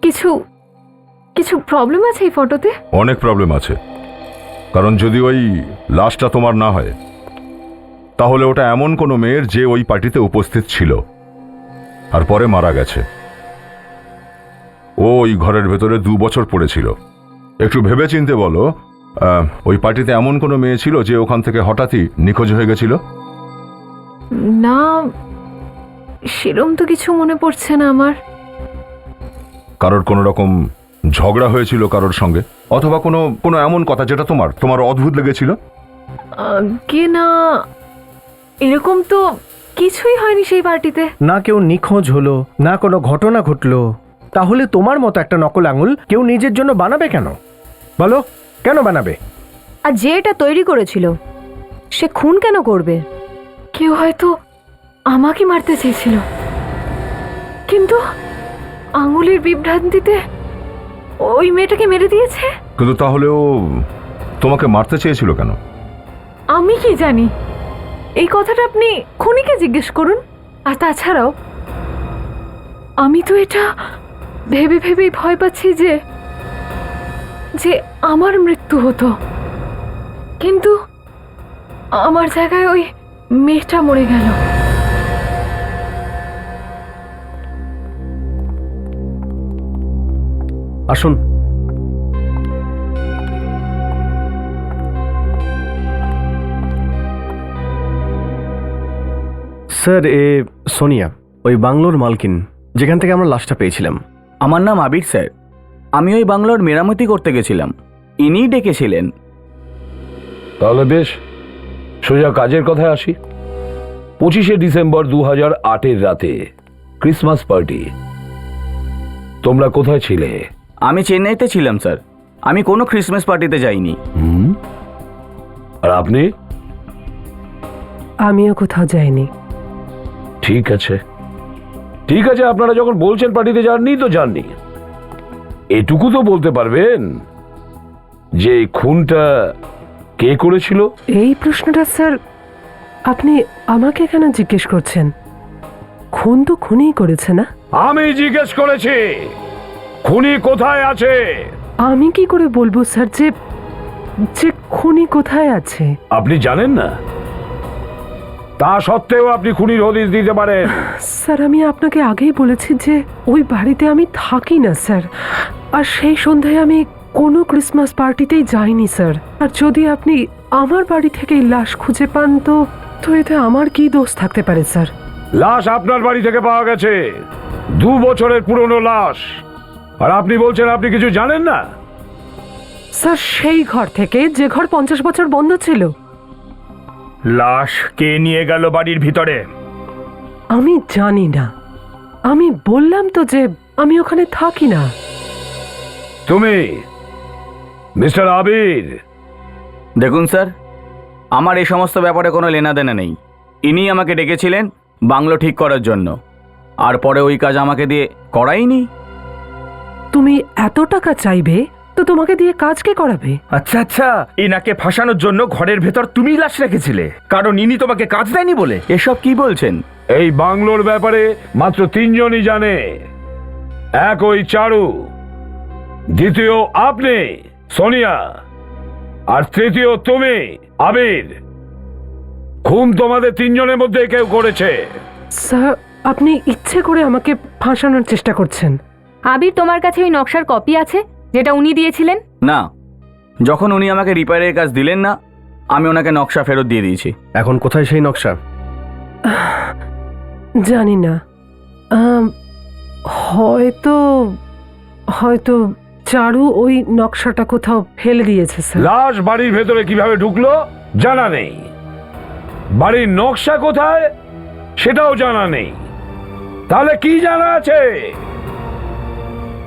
কিছু কিছু প্রবলেম আছে এই ফটোতে? অনেক প্রবলেম আছে, কারণ যদি ওই লাশটা তোমার না হয় তাহলে ওটা এমন কোনো মেয়ের যে ওই পার্টিতে উপস্থিত ছিল আর পরে মারা গেছে। ও ওই ঘরের ভেতরে 2 বছর পড়েছিল। একটু ভেবে চিনতে বলো, ওই পার্টিতে এমন কোনো মেয়ে ছিল যে ওখান থেকে হঠাৎই নিখোঁজ হয়ে গেছিল? না, সেরম তো কিছু মনে পড়ছে না আমার। কারোর কোনো রকম ঝগড়া হয়েছিল কারোর সঙ্গে, অথবা কোনো কোনো এমন কথা যেটা তোমার অদ্ভুত লেগেছিল? আগে না, এরকম তো কিছুই হয়নি সেই পার্টিতে। না কেউ নিখোঁজ হলো, না কোনো ঘটনা ঘটলো। তাহলে তোমার মতো একটা নকল আঙুল কেউ নিজের জন্য বানাবে কেন? বলো, কেন বানাবে? আর যে এটা তৈরি করেছিল সে খুন কেন করবে? কেউ হয়তো আমাকে মারতে চেয়েছিল, কিন্তু আঙুলের বিভ্রান্তিতে ওই মেয়েটাকে মেরে দিয়েছে। কিন্তু তাহলে ও তোমাকে মারতে চেয়েছিল কেন? আমি কি জানি? এই কথাটা আপনি খুনিকে জিজ্ঞেস করুন। আর তাছাড়াও আমি তো এটা ভেবে ভেবেই ভয় পাচ্ছি যে যে আমার মৃত্যু হতো, কিন্তু আমার জায়গায় ওই মেয়েটা মরে গেল। আসুন। স্যার, এ সোনিয়া, ওই বাংলোর মালকিন, যেখান থেকে আমরা লাশটা পেয়েছিলাম। আমার নাম আবির স্যার, আমি ওই বাংলোর মেরামতি করতে গেছিলাম, ইনিই ডেকেছিলেন। তাহলে বেশ, সোজা কাজের কথায় আসি। 25শে ডিসেম্বর 2008-এর রাতে ক্রিসমাস পার্টি, তোমরা কোথায় ছিলে? আমি চেন্নাইতে ছিলাম স্যার, আমি কোনো ক্রিসমাস পার্টিতে যাইনি। আর আপনি? আমিও কোথাও যাইনি। ঠিক আছে, ঠিক আছে, আপনারা যখন বলছেন পার্টিতে যাননি তো যাননি। এটুকু তো বলতে পারবেন যে এই খুনটা কে করেছিল? এই প্রশ্নটা স্যার আপনি আমাকে কেন জিজ্ঞেস করছেন? খুন তো খুনিই করেছে না? আমি জিজ্ঞেস করেছি খুনি কোথায় আছে। আমি কি করে বলবো স্যার যে যে খুনি কোথায় আছে? আপনি জানেন না? তা সত্ত্বেও আপনি খুনির হদিস দিতে পারেন? স্যার, আমি আপনাকে আগেই বলেছি যে ওই বাড়িতে আমি থাকি না স্যার, আর সেই সন্ধ্যায় আমি কোনো ক্রিসমাস পার্টিতেই যাইনি স্যার। আর যদি আপনি আমার বাড়ি থেকে লাশ খুঁজে পান তো এতে আমার কি দোষ থাকতে পারে স্যার? লাশ আপনার বাড়ি থেকে পাওয়া গেছে, 2 বছরের পুরনো লাশ, আর আপনি বলছেন আপনি কিছু জানেন না? স্যার, সেই ঘর থেকে যে ঘর 50 বছর বন্ধ ছিল। লাশ কে নিয়ে গেল বাড়ির ভিতরে? আমি জানি না, আমি বললাম তো যে আমি ওখানে থাকি না। তুমি মিস্টার আবির, দেখুন স্যার, আমার এই সমস্ত ব্যাপারে কোনো লেনাদেনা নেই। ইনি আমাকে ডেকেছিলেন বাংলো ঠিক করার জন্য, আর পরে ওই কাজ আমাকে দিয়ে করাইনি। তুমি এত টাকা চাইবে তো তোমাকে দিয়ে কাজ কে করাবে? আচ্ছা আচ্ছা, এনাকে ফাঁসানোর জন্য ঘরের ভেতর তুমি লাশ রেখেছিলে, কারণ ইনি তোমাকে কাজ দেয়নি বলে। এসব কি বলছেন? এই বাংলোর ব্যাপারে মাত্র 3 জনই জানে। এক ওই চারু, দ্বিতীয় আপনি সোনিয়া, আর তৃতীয় তুমি আবির। খুন তোমাদের 3 জনের মধ্যে কেউ করেছে। স্যার, আপনি ইচ্ছে করে আমাকে ফাঁসানোর চেষ্টা করছেন। আবির, তোমার কাছে ওই নকশার কপি আছে যেটা উনি দিয়েছিলেন? না, যখন উনি আমাকে রিপেয়ারের কাজ দিলেন না, আমি ওনাকে নকশা ফেরত দিয়ে দিয়েছি। এখন কোথায় সেই নকশা? জানি না, হয়তো হয়তো চারু ওই নকশাটা কোথাও ফেলে দিয়েছে স্যার। লাশ বাড়ির ভেতরে কিভাবে ঢুকলো জানা নেই, বাড়ির নকশা কোথায় সেটাও জানা নেই। তাহলে কি জানা আছে?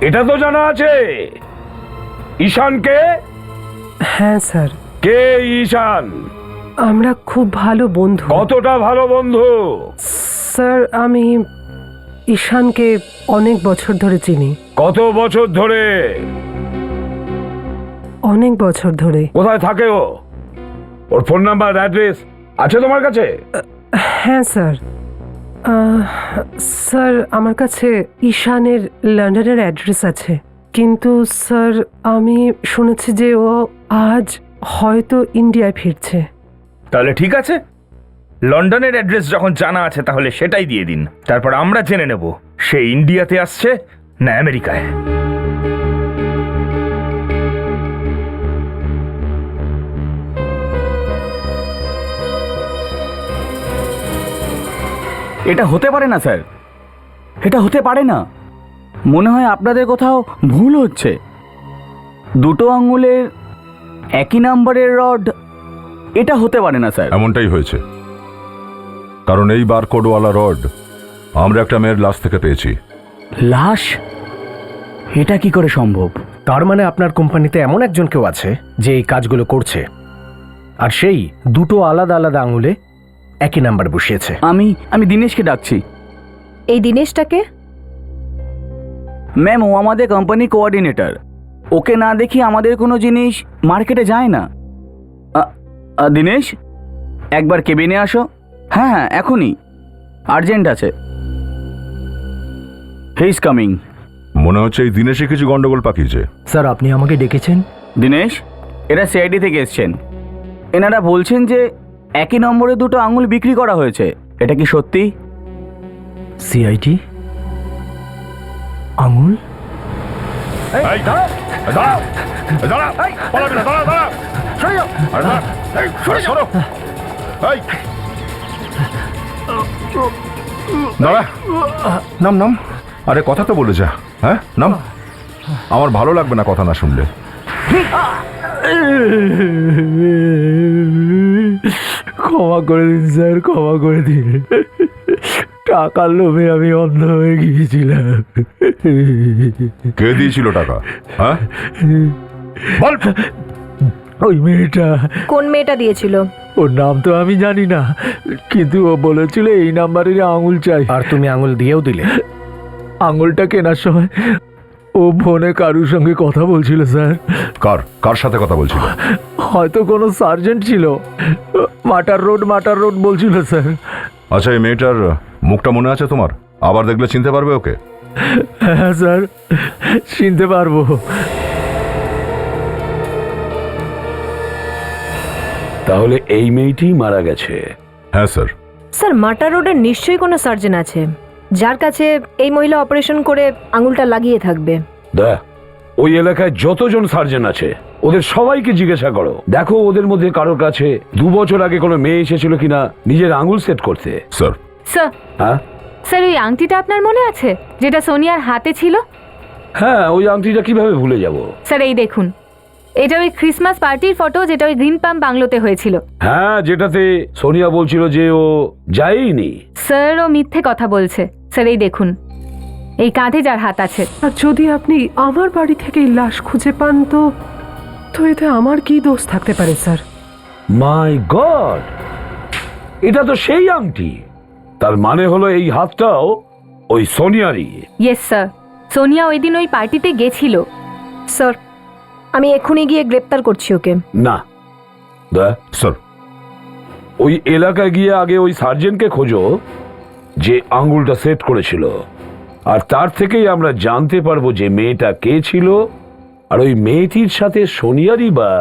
এটা তো জানা আছে ঈশানকে। হ্যাঁ স্যার। কে ঈশান? আমরা খুব ভালো বন্ধু। কতটা ভালো বন্ধু? স্যার, আমি ঈশানকে অনেক বছর ধরে চিনি। কত বছর ধরে? অনেক বছর ধরে। কোথায় থাকে ও? ওর ফোন নাম্বার, অ্যাড্রেস আছে তোমার কাছে? হ্যাঁ স্যার। স্যার, আমার কাছে ঈশানের লন্ডনের অ্যাড্রেস আছে, কিন্তু স্যার আমি শুনেছি যে ও আজ হয়তো ইন্ডিয়ায় ফিরছে। তাহলে ঠিক আছে, লন্ডনের অ্যাড্রেস যখন জানা আছে তাহলে সেটাই দিয়ে দিন, তারপর আমরা জেনে নেব সে ইন্ডিয়াতে আসছে না আমেরিকায়। এটা হতে পারে না স্যার, এটা হতে পারে না। মনে হয় আপনাদের কোথাও ভুল হচ্ছে। দুটো আঙুলের একই নাম্বারের রড, এটা হতে পারে না স্যার। এমনটাই হয়েছে, কারণ এই বারকোডওয়ালা রড আমরা একটা মেয়ের লাশ থেকে পেয়েছি। লাশ? এটা কি করে সম্ভব? তার মানে আপনার কোম্পানিতে এমন একজন কেউ আছে যে এই কাজগুলো করছে, আর সেই দুটো আলাদা আলাদা আঙুলে একই নাম্বার বসিয়েছে। আমি দিনেশকে ডাকছি। এই দিনেশটাকে? ম্যাম, ও আমাদের কোম্পানি কোঅর্ডিনেটর। ওকে না দেখি আমাদের কোনো জিনিস মার্কেটে যায় না। দিনেশ, একবার কেবিনে আসো। হ্যাঁ হ্যাঁ, এখনই, আর্জেন্ট আছে। He is coming. মনে হচ্ছে এই দিনেশে কিছু গন্ডগোল পাকিয়েছে। স্যার, আপনি আমাকে ডেকেছেন? দিনেশ, এরা সিআইডি থেকে এসছেন। এনারা বলছেন যে একই নম্বরে দুটো আঙুল বিক্রি করা হয়েছে। এটা কি সত্যি? সিআইডি আঙুল? দাঁড়া, নাম নাম। আরে কথা তো বলে যা। হ্যাঁ, নাম। আমার ভালো লাগবে না কথা না শুনলে। ক্ষমা করে দিন স্যার, ক্ষমা করে দিন। টাকার লোভে আমি অন্ধ হয়ে গিয়েছিলাম। কে দিয়েছিল টাকা? হ্যাঁ বল। ওই মেয়েটা। কোন মেয়েটা দিয়েছিল? ওর নাম তো আমি জানি না, কিন্তু ও বলেছিল এই নাম্বারের আঙুল চাই। আর তুমি আঙুল দিয়েও দিলে? আঙুলটা কেনার সময় ও ফোনে কারুর সঙ্গে কথা বলছিল স্যার। কার সাথে কথা বলছিল? হয়তো কোনো সার্জেন্ট ছিল। মাটার রোড বলছিল স্যার। আচ্ছা, এই মেয়েটার মুখটা মনে আছে তোমার? আবার দেখলে চিনতে পারবে ওকে? হ্যাঁ স্যার, চিনতে পারবো। তাহলে এই মেয়েটি মারা গেছে? হ্যাঁ স্যার। স্যার, মাটা রোডের নিশ্চয়ই কোনো সার্জন আছে যার কাছে এই মহিলা অপারেশন করে আঙুলটা লাগিয়ে থাকবে। ওই এলাকায় যতজন সার্জন আছে ওদের সবাইকে জিজ্ঞাসা করো। দেখো ওদের মধ্যে কারোর কাছে 2 বছর আগে কোনো মেয়ে এসেছিল কিনা নিজের আঙুল সেট করতে। স্যার। স্যার, হ্যাঁ স্যার, ওই আংটিটা আপনার মনে আছে যেটা সোনিয়ার হাতে ছিল? হ্যাঁ, ওই আংটিটা কিভাবে ভুলে যাব? স্যার, এই দেখুন, এটা ওই ক্রিসমাস পার্টির ফটো যেটা ওই গ্রিন পাম্প বাংলোতে হয়েছিল। হ্যাঁ, যেটাতে সোনিয়া বলছিল যে ও যায়নি। স্যার, ও মিথ্যে কথা বলছে। স্যার, এই দেখুন, এই কাঁধে যার হাত আছে। আর যদি আপনি আমার বাড়ি থেকে এই লাশ খুঁজে পান তো তো এতে আমার কি দোষ থাকতে পারে স্যার? মাই গড, এটা তো সেই আংটি। তার মানে হলো এই হাতটাও ওই সোনিয়ারই। ইয়েস স্যার, সোনিয়া ওই দিন ওই পার্টিতে গেছিল। স্যার, আমি এক্ষুনি গিয়ে গ্রেপ্তার করছি ওকে। না স্যার, ওই এলাকায় গিয়ে আগে ওই সার্জেন্টকে খোঁজো যে আঙ্গুলটা সেট করেছিল, আর তার থেকেই আমরা জানতে পারবো যে মেয়েটা কে ছিল, আর ওই মেয়েটির সাথে সোনিয়ারই বা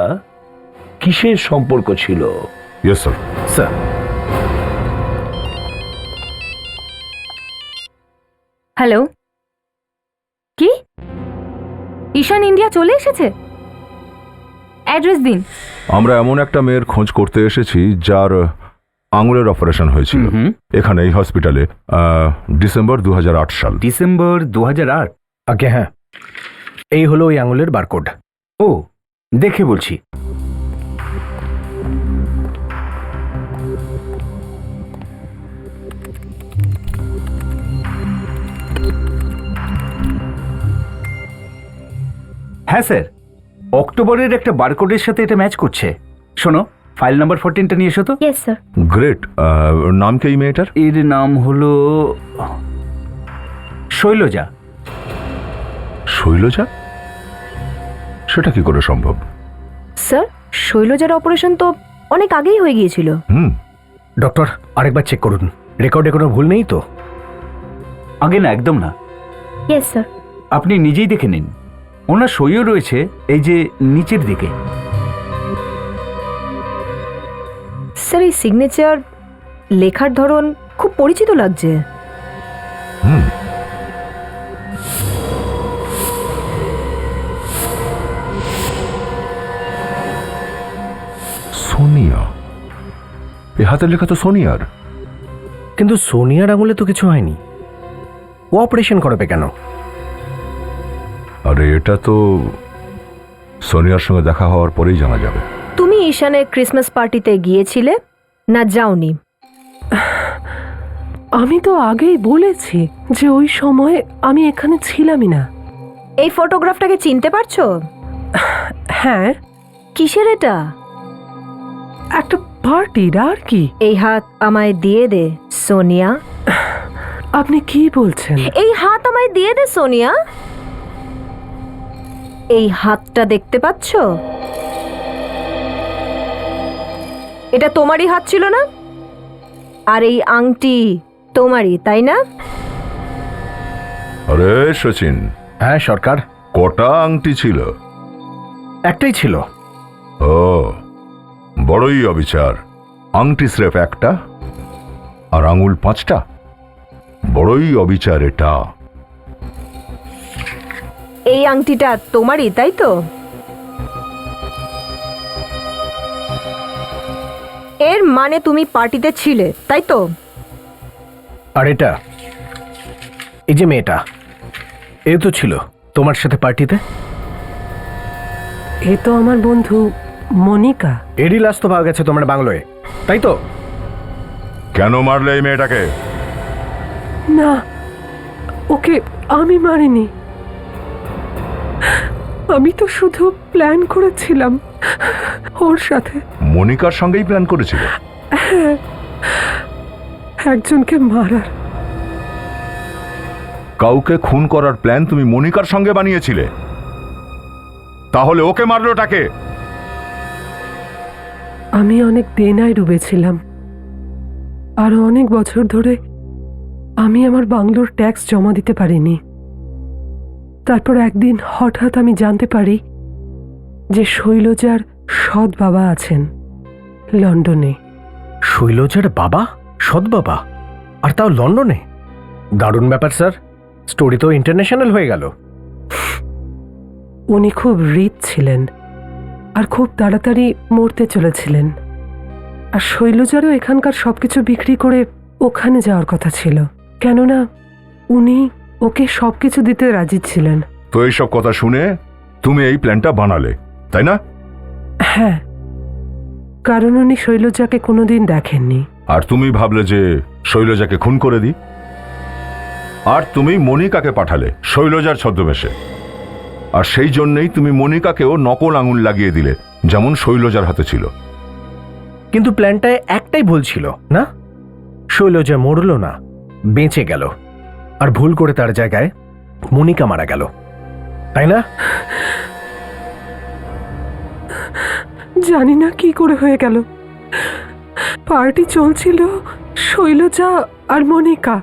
কিসের সম্পর্ক ছিল। Yes sir. স্যার, হ্যালো, কি ঈশান ইন্ডিয়া চলে এসেছে? অ্যাড্রেস দিন। আমরা এমন একটা মেয়ের খোঁজ করতে এসেছি যার আঙুলের অপারেশন হয়েছিল এখানে এই হসপিটালে ডিসেম্বর 2008 সাল। ডিসেম্বর 2008? ওকে, হ্যাঁ, এই হলো ওই আঙুলের বারকোড। ও, দেখে বলছি। হ্যাঁ স্যার, অক্টোবরের একটা বারকোডের সাথে এটা ম্যাচ করছে। শোনো, ফাইল নাম্বার 14টা নিয়ে এসো তো। Yes sir. গ্রেট। নাম কি এই মেয়েটার? এর নাম হলো শৈলজা। শৈলজা? সেটা কি করে সম্ভব? স্যার, শৈলজার অপারেশন তো অনেক আগেই হয়ে গিয়েছিল। ডক্টর, আরেকবার চেক করুন, রেকর্ডে কোনো ভুল নেই তো? আগে না, একদম না। Yes sir. আপনি নিজেই দেখে নিন, ওনার সইও রয়েছে এই যে নিচের দিকে। স্যার, এই সিগনেচার, লেখার ধরন খুব পরিচিত লাগছে। সোনিয়া, এ হাতের লেখা তো সোনিয়ার। কিন্তু সোনিয়ার আঙুলে তো কিছু হয়নি, ও অপারেশন করবে কেন? আরে এটা তো সোনিয়ার সঙ্গে দেখা হওয়ার পরেই জানা যাবে। তুমি ঈশানের ক্রিসমাস পার্টিতে গিয়েছিলে না যাওনি? আমি তো আগেই বলেছি যে ওই সময় আমি এখানে ছিলামই না। এই ফটোগ্রাফটাকে চিনতে পারছো? হ্যাঁ। কিসের এটা? একটা পার্টির, আর কি? এই হাত আমায় দিয়ে দে সোনিয়া। আপনি কি বলছেন? এই হাত আমায় দিয়ে দে সোনিয়া। এই হাতটা দেখতে পাচ্ছ? এটা তোমারই হাত ছিল না? আর এই আংটি তোমারই, তাই না? আরে সচিন। হ্যাঁ সরকার। কটা আংটি ছিল? একটাই ছিল। ও, বড়ই অবিচার। আংটি স্রেফ একটা আর আঙুল 5টা। বড়ই অবিচার এটা। এই আংটিটা তোমারই, তাই তো? এর মানে তুমি পার্টিতে ছিলে, তাই তো? আর এটা, এই যে মেয়েটা, এ তো ছিল তোমার সাথে পার্টিতে। এ তো আমার বন্ধু মনিকা। এরই লাশ তো পাওয়া গেছে তোমার বাংলোয়, তাই তো? কেন মারলে এই মেয়েটাকে? না, ওকে আমি মারিনি। আমি তো শুধু প্ল্যান করেছিলাম ওর সাথে। মনিকার সঙ্গেই প্ল্যান করেছিল? হ্যাঁ, একজনকে মারার। কাউকে খুন করার প্ল্যান তুমি মনিকার সঙ্গে বানিয়েছিলে? তাহলে ওকে মারলোটাকে? আমি অনেক দেনায় ডুবেছিলাম, আর অনেক বছর ধরে আমি আমার বাংলোর ট্যাক্স জমা দিতে পারিনি। তারপর একদিন হঠাৎ আমি জানতে পারি যে শৈলজার সৎ বাবা আছেন লন্ডনে। শৈলজার বাবা? সৎ বাবা? আর তাও লন্ডনে? দারুণ ব্যাপার স্যার, স্টোরি তো ইন্টারন্যাশনাল হয়ে গেল। উনি খুব রিচ ছিলেন আর খুব তাড়াতাড়ি মরতে চলেছিলেন। আর শৈলজারও এখানকার সবকিছু বিক্রি করে ওখানে যাওয়ার কথা ছিল, কেননা উনি ওকে সবকিছু দিতে রাজি ছিলেন। তো এইসব কথা শুনে তুমি এই প্ল্যানটা বানালে, তাই না? হ্যাঁ, কারণ উনি শৈলজাকে কোনোদিন দেখেননি। আর তুমি ভাবলে যে শৈলজাকে খুন করে দিই। আর তুমি মনিকাকে পাঠালে শৈলজার ছদ্মবেশে। আর সেই জন্যই তুমি মনিকাকেও নকল আঙুল লাগিয়ে দিলে, যেমন শৈলজার হাতে ছিল। কিন্তু প্ল্যানটায় একটাই ভুল ছিল না, শৈলজা মরল না, বেঁচে গেল, আর ভুল করে তার জায়গায় মনিকা মারা গেল, তাই না? জানি না কি করে হয়ে গেল। পার্টি চলছিল, শৈলজা আর মনিকা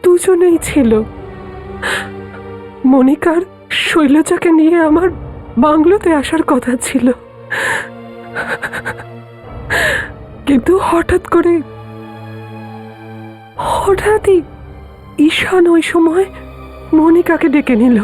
দুজনেই ছিল। মনিকার শৈলজাকে নিয়ে আমার বাংলোতে আসার কথা ছিল, কিন্তু হঠাৎই ঈশান ওই সময় মনিকাকে ডেকে নিল।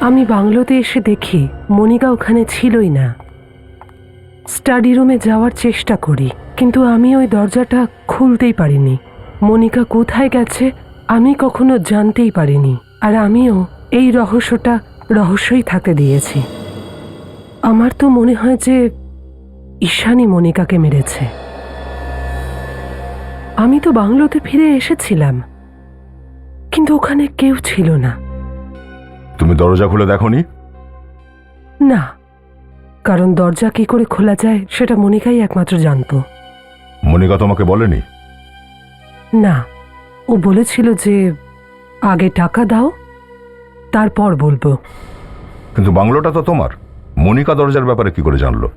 আমি বাংলোতে এসে দেখি মনিকা ওখানে ছিলই না। স্টাডি রুমে যাওয়ার চেষ্টা করি, কিন্তু আমি ওই দরজাটা খুলতেই পারিনি। মনিকা কোথায় গেছে আমি কখনো জানতেই পারিনি, আর আমিও এই রহস্যটা রহস্যই থাকতে দিয়েছি। আমার তো মনে হয় যে ঈশানই মনিকাকে মেরেছে। আমি তো বাংলোতে ফিরে এসেছিলাম, কিন্তু ওখানে কেউ ছিল না। তুমি দরজা খুলে দেখোনি? না, কারণ দরজা কি করে খোলা যায় সেটা মনিকাই একমাত্র জানতো। মনিকা তোমাকে বলেনি? না, ও বলেছিল যে আগে টাকা দাও, তারপর বলবো। কিন্তু বাংলোটা তো তোমার, মনিকা দরজার ব্যাপারে কি করে জানলো?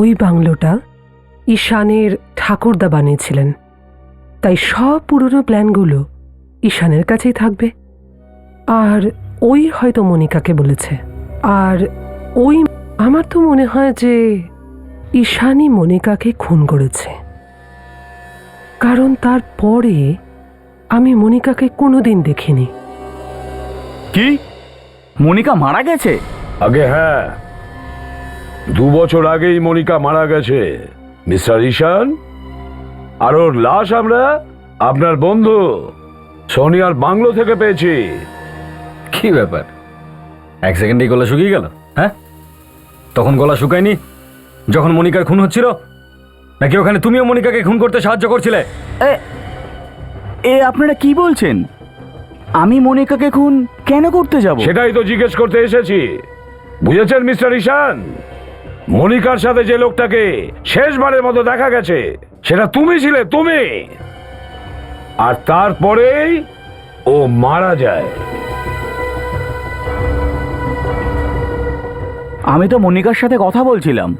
ওই বাংলোটা ঈশানের ঠাকুরদা বানিয়েছিলেন, তাই সব পুরনো প্ল্যানগুলো ঈশানের কাছেই থাকবে। আর ওই হয়তো মনিকাকে বলেছে। আর আমার তো মনে হয় যে ঈশানই মনিকাকে খুন করেছে, কারণ তারপরে আমি মনিকাকে কোনোদিন দেখিনি। কি মনিকা মারা গেছে? আগে হ্যাঁ, 2 বছর আগেই মনিকা মারা গেছে মিস্টার ঈশান। আর ওর লাশ আমরা আপনার বন্ধু সোনিয়ার বাংলো থেকে পেয়েছি। কি ব্যাপার, 1 সেকেন্ডেই গলা শুকিয়ে গেল? হ্যাঁ, তখন গলা শুকায়নি যখন মনিকার খুন হচ্ছিল? নাকি ওখানে তুমিও মনিকাকে খুন করতে সাহায্য করছিলে? এ আপনারা কি বলছেন? আমি মনিকাকে খুন কেন করতে যাব? সেটাই তো জিজ্ঞেস করতে এসেছি, বুঝেছেন মিস্টার ঈশান? মনিকার সাথে যে লোকটাকে শেষবারের মতো দেখা গেছে সেটা তুমি ছিলে, তুমি। আর তারপরেই ও মারা যায়। আমি তো মনিকার সাথে কথা বলছিলাম,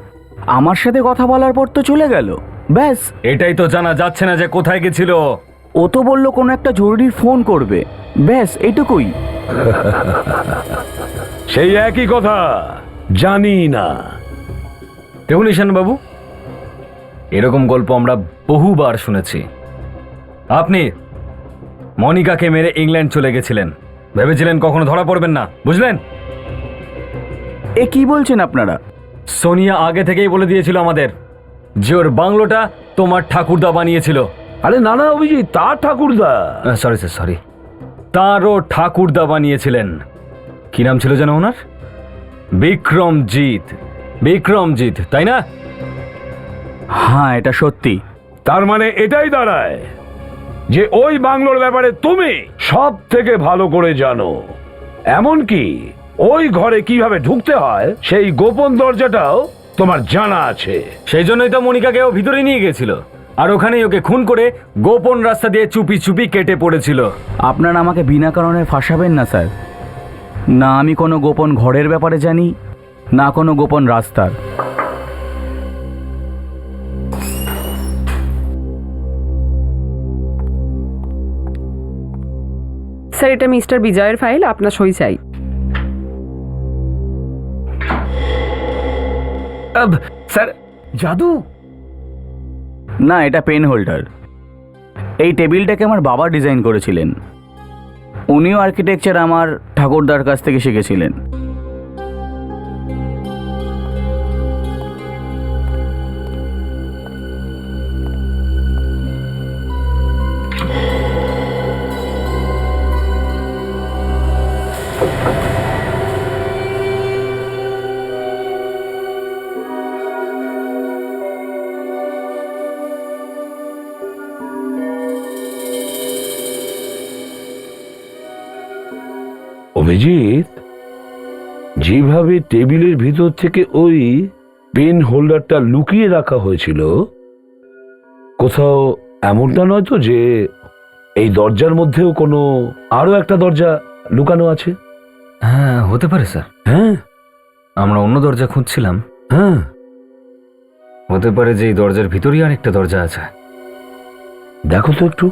আমার সাথে কথা বলার পর তো চলে গেল, ব্যাস। এটাই তো জানা যাচ্ছে না যে কোথায় গেছিল। ও তো বললো কোনো একটা জরুরি ফোন করবে, ব্যাস এইটুকুই। সেই একই কথা, জানি না। দেখুন ঈশান বাবু, এরকম গল্প আমরা বহুবার শুনেছি। আপনি মনিকাকে মেরে ইংল্যান্ড চলে গেছিলেন, ভেবেছিলেন কখনো ধরা পড়বেন না, বুঝলেন? এ কি বলছেন আপনারা? সোনিয়া আগে থেকেই বলে দিয়েছিল আমাদের যে ওর বাংলোটা তোমার ঠাকুরদা বানিয়েছিল। আরে না না অভিজিৎ, তার ঠাকুরদা। সরি স্যার, সরি, তারও ঠাকুরদা বানিয়েছিলেন। কি নাম ছিল যেন ওনার? বিক্রমজিৎ। বিক্রমজিৎ, তাই না? হ্যাঁ, এটা সত্যি। তার মানে এটাই দাঁড়ায় যে ওই বাংলোর ব্যাপারে তুমি সব থেকে ভালো করে জানো, এমনকি ওই ঘরে কিভাবে ঢুকতে হয় সেই গোপন দরজাটাও তোমার জানা আছে। সেই জন্যই তো মনিকাকেও ভিতরে নিয়ে গেছিল, আর ওখানেই ওকে খুন করে গোপন রাস্তা দিয়ে চুপি চুপি কেটে পড়েছিল। আপনারা আমাকে বিনা কারণে ফাঁসাবেন না স্যার। না আমি কোনো গোপন ঘরের ব্যাপারে জানি, না কোনো গোপন রাস্তার। স্যার, এটা মিস্টার বিজয়ের ফাইল, আপনার সই চাই। স্যার, জাদু? না, এটা পেন হোল্ডার। এই টেবিলটাকে আমার বাবা ডিজাইন করেছিলেন। উনিও আর্কিটেকচার আমার ঠাকুরদার কাছ থেকে শিখেছিলেন। অভিজিৎ, যেভাবে টেবিলের ভিতর থেকে ওই পেন হোল্ডারটা লুকিয়ে রাখা হয়েছিল, কোথাও এমনটা নয় তো যে এই দরজার মধ্যেও কোনো আরো একটা দরজা লুকানো আছে? হ্যাঁ, হতে পারে স্যার। হ্যাঁ, আমরা অন্য দরজা খুঁজছিলাম। হ্যাঁ, হতে পারে যে এই দরজার ভিতরেই আর একটা দরজা আছে। দেখো তো একটু।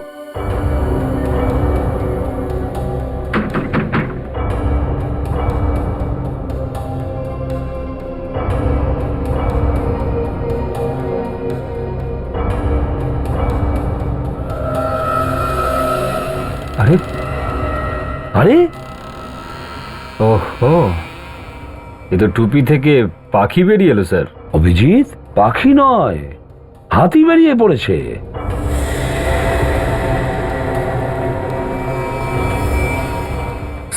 আরে আরে, ওহো, এ তো টুপি থেকে পাখি বেরিয়ে এলো স্যার। অভিজিৎ, পাখি নয়, হাতি বেরিয়ে পড়েছে।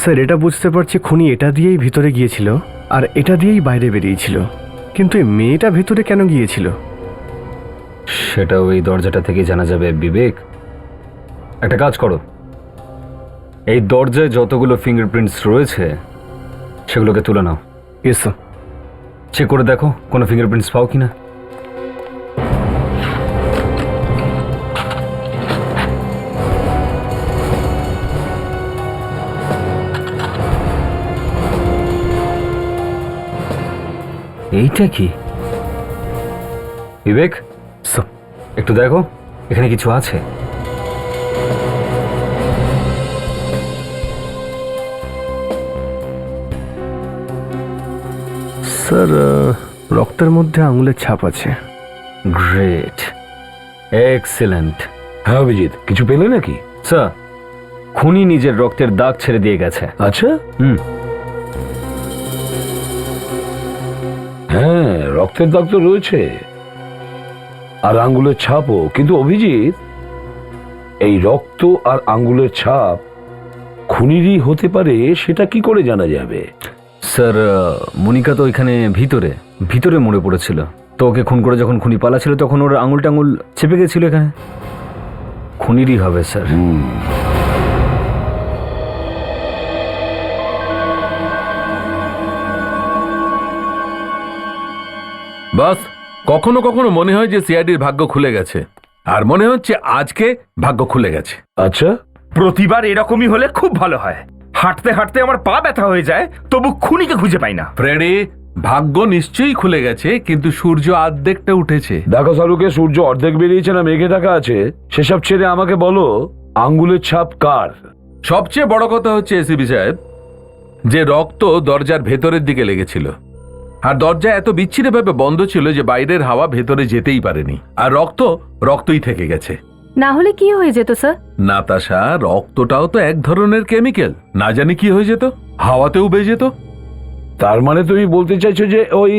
স্যার, এটা বুঝতে পারছি খুনি এটা দিয়েই ভিতরে গিয়েছিল আর এটা দিয়েই বাইরে বেরিয়েছিল, কিন্তু এই মেয়েটা ভিতরে কেন গিয়েছিল? সেটা ওই দরজাটা থেকে জানা যাবে। বিবেক, একটা কাজ করো, এই দরজায় যতগুলো ফিঙ্গারপ্রিন্টস রয়েছে সেগুলোকে তুলে নাও। Yes sir. চেক করে দেখো কোনো ফিঙ্গারপ্রিন্টস পাও কিনা। এইটা কি বিবেক? একটু দেখো এখানে কিছু আছে। স্যার, রক্তের মধ্যে আঙুলের ছাপ আছে। Great, excellent. হ্যাঁ অভিজিৎ, কিছু পেলে নাকি? স্যার, খুনি নিজের রক্তের দাগ ছেড়ে দিয়ে গেছে। আচ্ছা, হুম, হ্যাঁ, রক্তের দাগ তো রয়েছে আর আঙ্গুলের ছাপও, কিন্তু অভিজিৎ, এই রক্ত আর আঙ্গুলের ছাপ খুনিরই হতে পারে সেটা কি করে জানা যাবে? স্যার, মনিকা তো ওইখানে ভিতরে ভিতরে মরে পড়েছিল, তো ওকে খুন করে যখন খুনি পালাছিল তখন ওর আঙুল টাঙুল চেপে গেছিল এখানে। খুনিরই হবে স্যার। বাস, কখনো কখনো মনে হয় যে সিআইডির ভাগ্য খুলে গেছে, আর মনে হচ্ছে আজকে ভাগ্য খুলে গেছে। আচ্ছা, প্রতিবার এরকমই হলে খুব ভালো হয়। হাঁটতে হাঁটতে আমার পা ব্যথা হয়ে যায়, তবু খুনিকে খুঁজে পাই না। ফ্রেডি, ভাগ্য নিশ্চয়ই খুলে গেছে, কিন্তু সূর্য অর্ধেকটা উঠেছে। দেখো সালুকে, সূর্য অর্ধেক বেরিয়েছে না মেঘে ঢাকা আছে, সেসব ছেড়ে আমাকে বলো আঙ্গুলের ছাপ কার? সবচেয়ে বড় কথা হচ্ছে এসিপি সাহেব, যে রক্ত দরজার ভেতরের দিকে লেগেছিল, আর দরজা এত বিচ্ছিন্নভাবে বন্ধ ছিল যে বাইরের হাওয়া ভেতরে যেতেই পারেনি, আর রক্তই থেকে গেছে। না হলে কি হয়ে যেত স্যার? নাতাশা, রক্তটাও তো এক ধরনের কেমিক্যাল, না জানি কি হয়ে যেত, হাওয়াতেও উবে যেত। তার মানে তুমি বলতে চাইছো যে ওই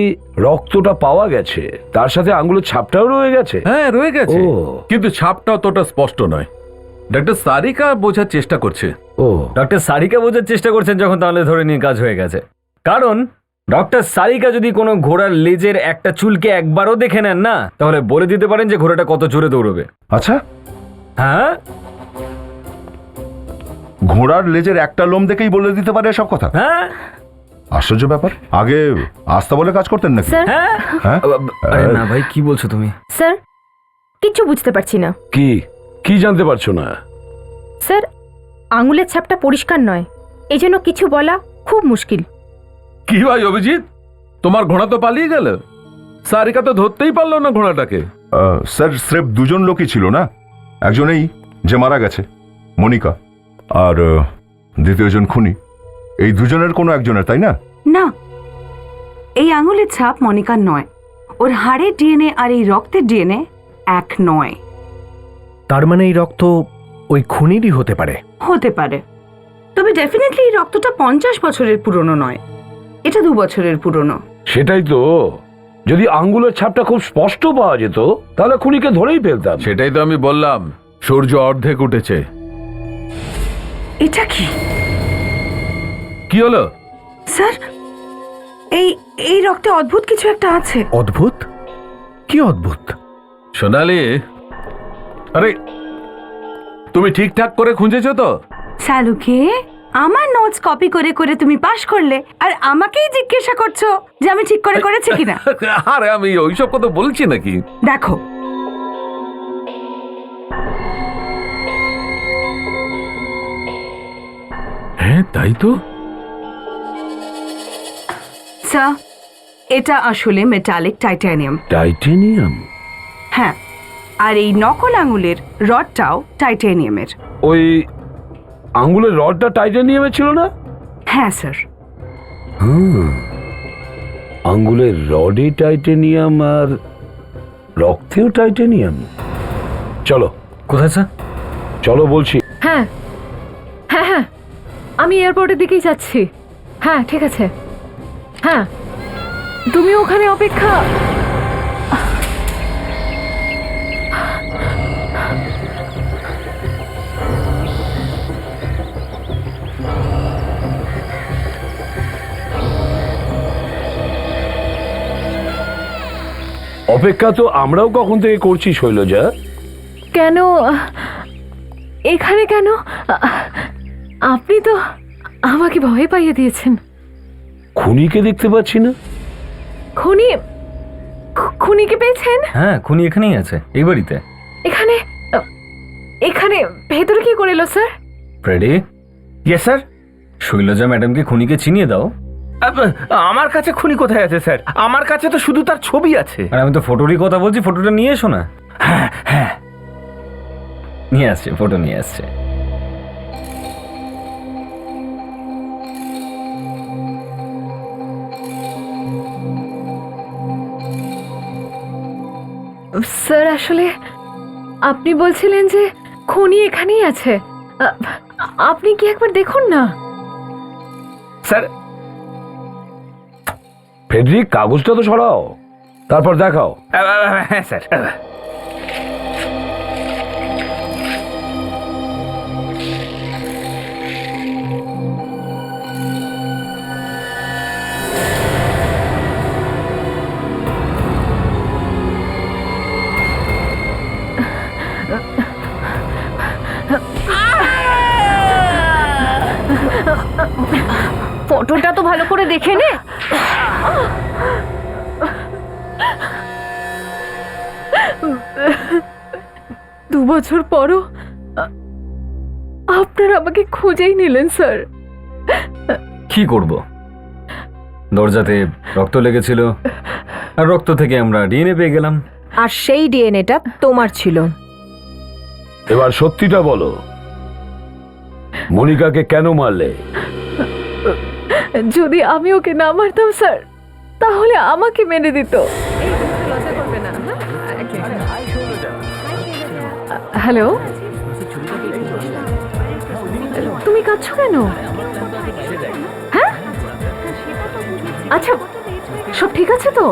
রক্তটা পাওয়া গেছে, তার সাথে আঙ্গুলের ছাপটাও রয়ে গেছে? হ্যাঁ, রয়ে গেছে, ও। কিন্তু ছাপটা অতটা স্পষ্ট নয়। ডক্টর সারিকা বোঝার চেষ্টা করছে। ও ডক্টর সারিকা বোঝার চেষ্টা করছেন যখন, তাহলে ধরে নিয়ে কাজ হয়ে গেছে। কারণ ডক্টর সারিকা যদি কোনো ঘোড়ার লেজের একটা চুলকে একবারও দেখে নেন না, তাহলে বলে দিতে পারেন যে ঘোড়াটা কত জোরে দৌড়বে। আচ্ছা, হ্যাঁ, ঘোড়ার লেজের একটা লোম দেখেই বলে দিতে পারে সব কথা? হ্যাঁ, আশ্চর্য ব্যাপার। আগে আস্থা বলে কাজ করতেন নাকি? স্যার হ্যাঁ। হ্যাঁ? আরে না ভাই, কি বলছো তুমি? স্যার কিচ্ছু বুঝতে পারছি না। কি কি জানতে পারছো না? স্যার আঙুলের ছাপটা পরিষ্কার নয়, এই জন্য কিছু বলা খুব মুশকিল। কি ভাই অভিজিৎ, তোমার ঘোড়া তো পালিয়ে গেল, সারিকা তো ধরতেই পারলো না ঘোড়াটাকে। স্যার স্রেফ দুজন লোকই ছিল না, একজনেই যে মারা গেছে মনিকা, আর দ্বিতীয়জন খুনি। এই দুজনের কোনো একজনের, তাই না? না, এই আঙুলের ছাপ মনিকার নয়। ওর হাড়ের ডিএনএ আর এই রক্তের ডিএনএ এক নয়। তার মানে এই রক্ত ওই খুনিরই হতে পারে। হতে পারে, তবে ডেফিনেটলি এই রক্তটা 50 বছরের পুরনো নয়, এটা 2 বছরের পুরনো। সেটাই তো, যদি আঙ্গুলের ছাপটা খুব স্পষ্ট পাওয়া যেত তাহলে খুনিকে ধরেই ফেলতাম। সেটাই তো আমি বললাম, সূর্য অর্ধেক উঠেছে। এটা কি? কি হলো? স্যার এই রক্তে অদ্ভুত কিছু একটা আছে। অদ্ভুত? কি অদ্ভুত? সোনালি, আরে তুমি ঠিকঠাক করে খুঁজেছো তো? শালুকে, আমার নোটস কপি করে করে তুমি পাশ করলে, আর আমাকেই জিজ্ঞাসা করছো যে আমি ঠিক করে করেছি কিনা? আরে আমি ওইসব কথা বলছি নাকি। দেখো, হ্যাঁ তাই তো। স্যার এটা আসলে মেটালিক টাইটানিয়াম। টাইটেনিয়াম? হ্যাঁ, আর এই নকল আঙুলের রডটাও টাইটানিয়ামের। ওই আঙ্গুলের রডটা টাইটেনিয়ামের ছিল না? হ্যাঁ স্যার। আঙ্গুলের রডে টাইটেনিয়াম আর রক্তেও টাইটেনিয়াম। চলো। কোথায় স্যার? চলো বলছি। হ্যাঁ হ্যাঁ হ্যাঁ, আমি এয়ারপোর্টের দিকেই যাচ্ছি। হ্যাঁ ঠিক আছে, হ্যাঁ তুমি ওখানে অপেক্ষা। অপেক্ষা তো আমরাও কখন থেকে করছি শৈলজা। কেন এখানে কেন? আপনি তো আমাকে ভয় পাইয়ে দিয়েছেন। খুনিকে দেখতে পাচ্ছি না। খুনিকে পেয়েছেন? হ্যাঁ, খুনি এখানেই আছে, এই বাড়িতে। এখানে এখানে ভেতরে কি করে এলো sir? Freddie. Yes sir. Shailaja ম্যাডামকে খুনিকে চিনিয়ে দাও। আমার কাছে খুনি কোথায় আছে স্যার? আমার কাছে তো শুধু তার ছবি আছে। আর আমি তো ফটোরই কথা বলছি, ফটোটা নিয়ে এসো না। হ্যাঁ হ্যাঁ, নিয়ে আসছে, ফটো নিয়ে আসছে। স্যার আসলে আপনি বলছিলেন যে খুনি এখানেই আছে, আপনি কি একবার দেখুন না। স্যার ফেডরিক, কাগজটা তো সরাও, তারপর দেখাও। হ্যাঁ স্যার। ফটোটা তো ভালো করে দেখে নে। 2 বছর পরও আপনারা আমাকে খুঁজেই নিলেন স্যার। কি করব, দরজাতে রক্ত লেগেছিল, আর রক্ত থেকে আমরা ডিএনএ পেয়ে গেলাম। আর সেই ডিএনএটা তোমার ছিল। এবার সত্যিটা বলো, মনিকাকে কেন মারলে? যদি আমি ওকে না মারতাম স্যার, তাহলে আমাকে মেরে দিত। হ্যালো, তুমি কাঁদছো কেন? হ্যাঁ আচ্ছা, সব ঠিক আছে তো?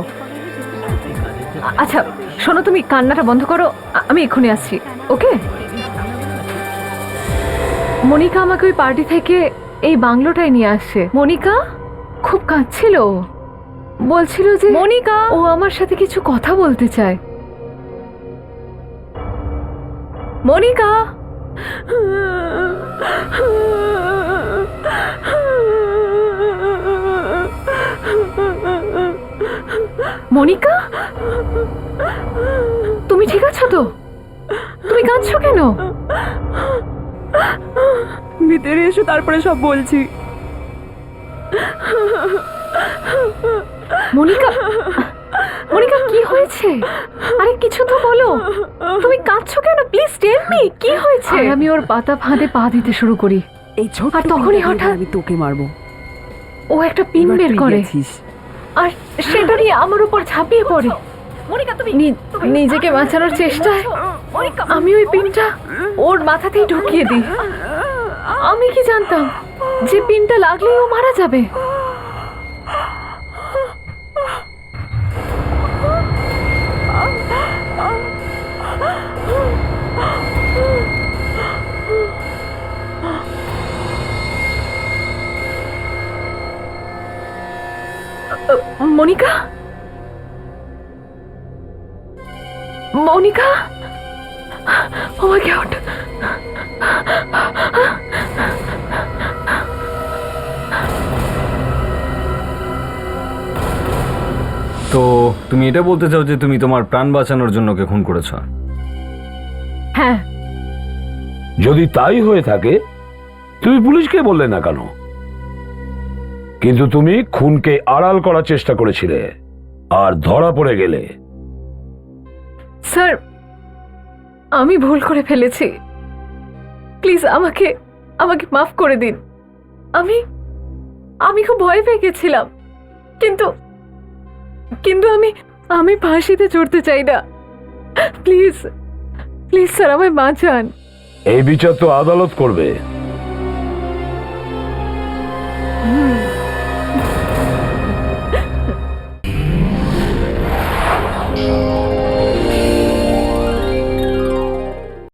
আচ্ছা শোনো, তুমি কান্নাটা বন্ধ করো, আমি এক্ষুনি আসছি। ওকে। মনিকা আমাকে ওই পার্টি থেকে এই বাংলোটায় নিয়ে আসছে। মনিকা খুব কাঁদছিল, বলছিল যে মনিকা! ও আমার সাথে কিছু কথা বলতে চায়। মনিকা! মনিকা, তুমি ঠিক আছো তো? তুমি কাঁদছো কেন? ভিতরে এসো, তারপরে সব বলছি। মনিকা, মনিকা কি হয়েছে? আরে কিছু তো বলো, তুমি কাঁদছো কেন? প্লিজ টেল মি, কি হয়েছে? আমি ওর পাতা ফাঁদে পা দিতে শুরু করি, এই ছোট আর তখনই হঠাৎ আমি তোকে মারবো। ও একটা পিন বের করে আর সেটা নিয়ে আমার উপর ঝাঁপিয়ে পড়ে। মনিকা, তুমি নিজেকে বাঁচানোর চেষ্টায় আমি ওই পিনটা ওর মাথাতেই ঢুকিয়ে দিই। আমি কি জানতাম যে পিনটা লাগলেই ও মারা যাবে। মনিকা, মনিকা, ও মাই গড! তো তুমি এটা বলতে চাও যে তুমি তোমার প্রাণ বাঁচানোর জন্য ওকে খুন করেছ? হ্যাঁ। যদি তাই হয়ে থাকে তুমি পুলিশকে বললে না কেন? কিন্তু তুমি খুনকে আড়াল করার চেষ্টা করেছিলে আর ধরা পড়ে গেলে। স্যার, আমি ভুল করে ফেলেছি, প্লিজ আমাকে আমাকে মাফ করে দিন। আমি আমি খুব ভয় পেয়ে গেছিলাম, কিন্তু কিন্তু আমি ফাঁসিতে চড়তে চাই না। প্লিজ প্লিজ স্যার, আমায় বাঁচান। এই বিচার তো আদালত করবে।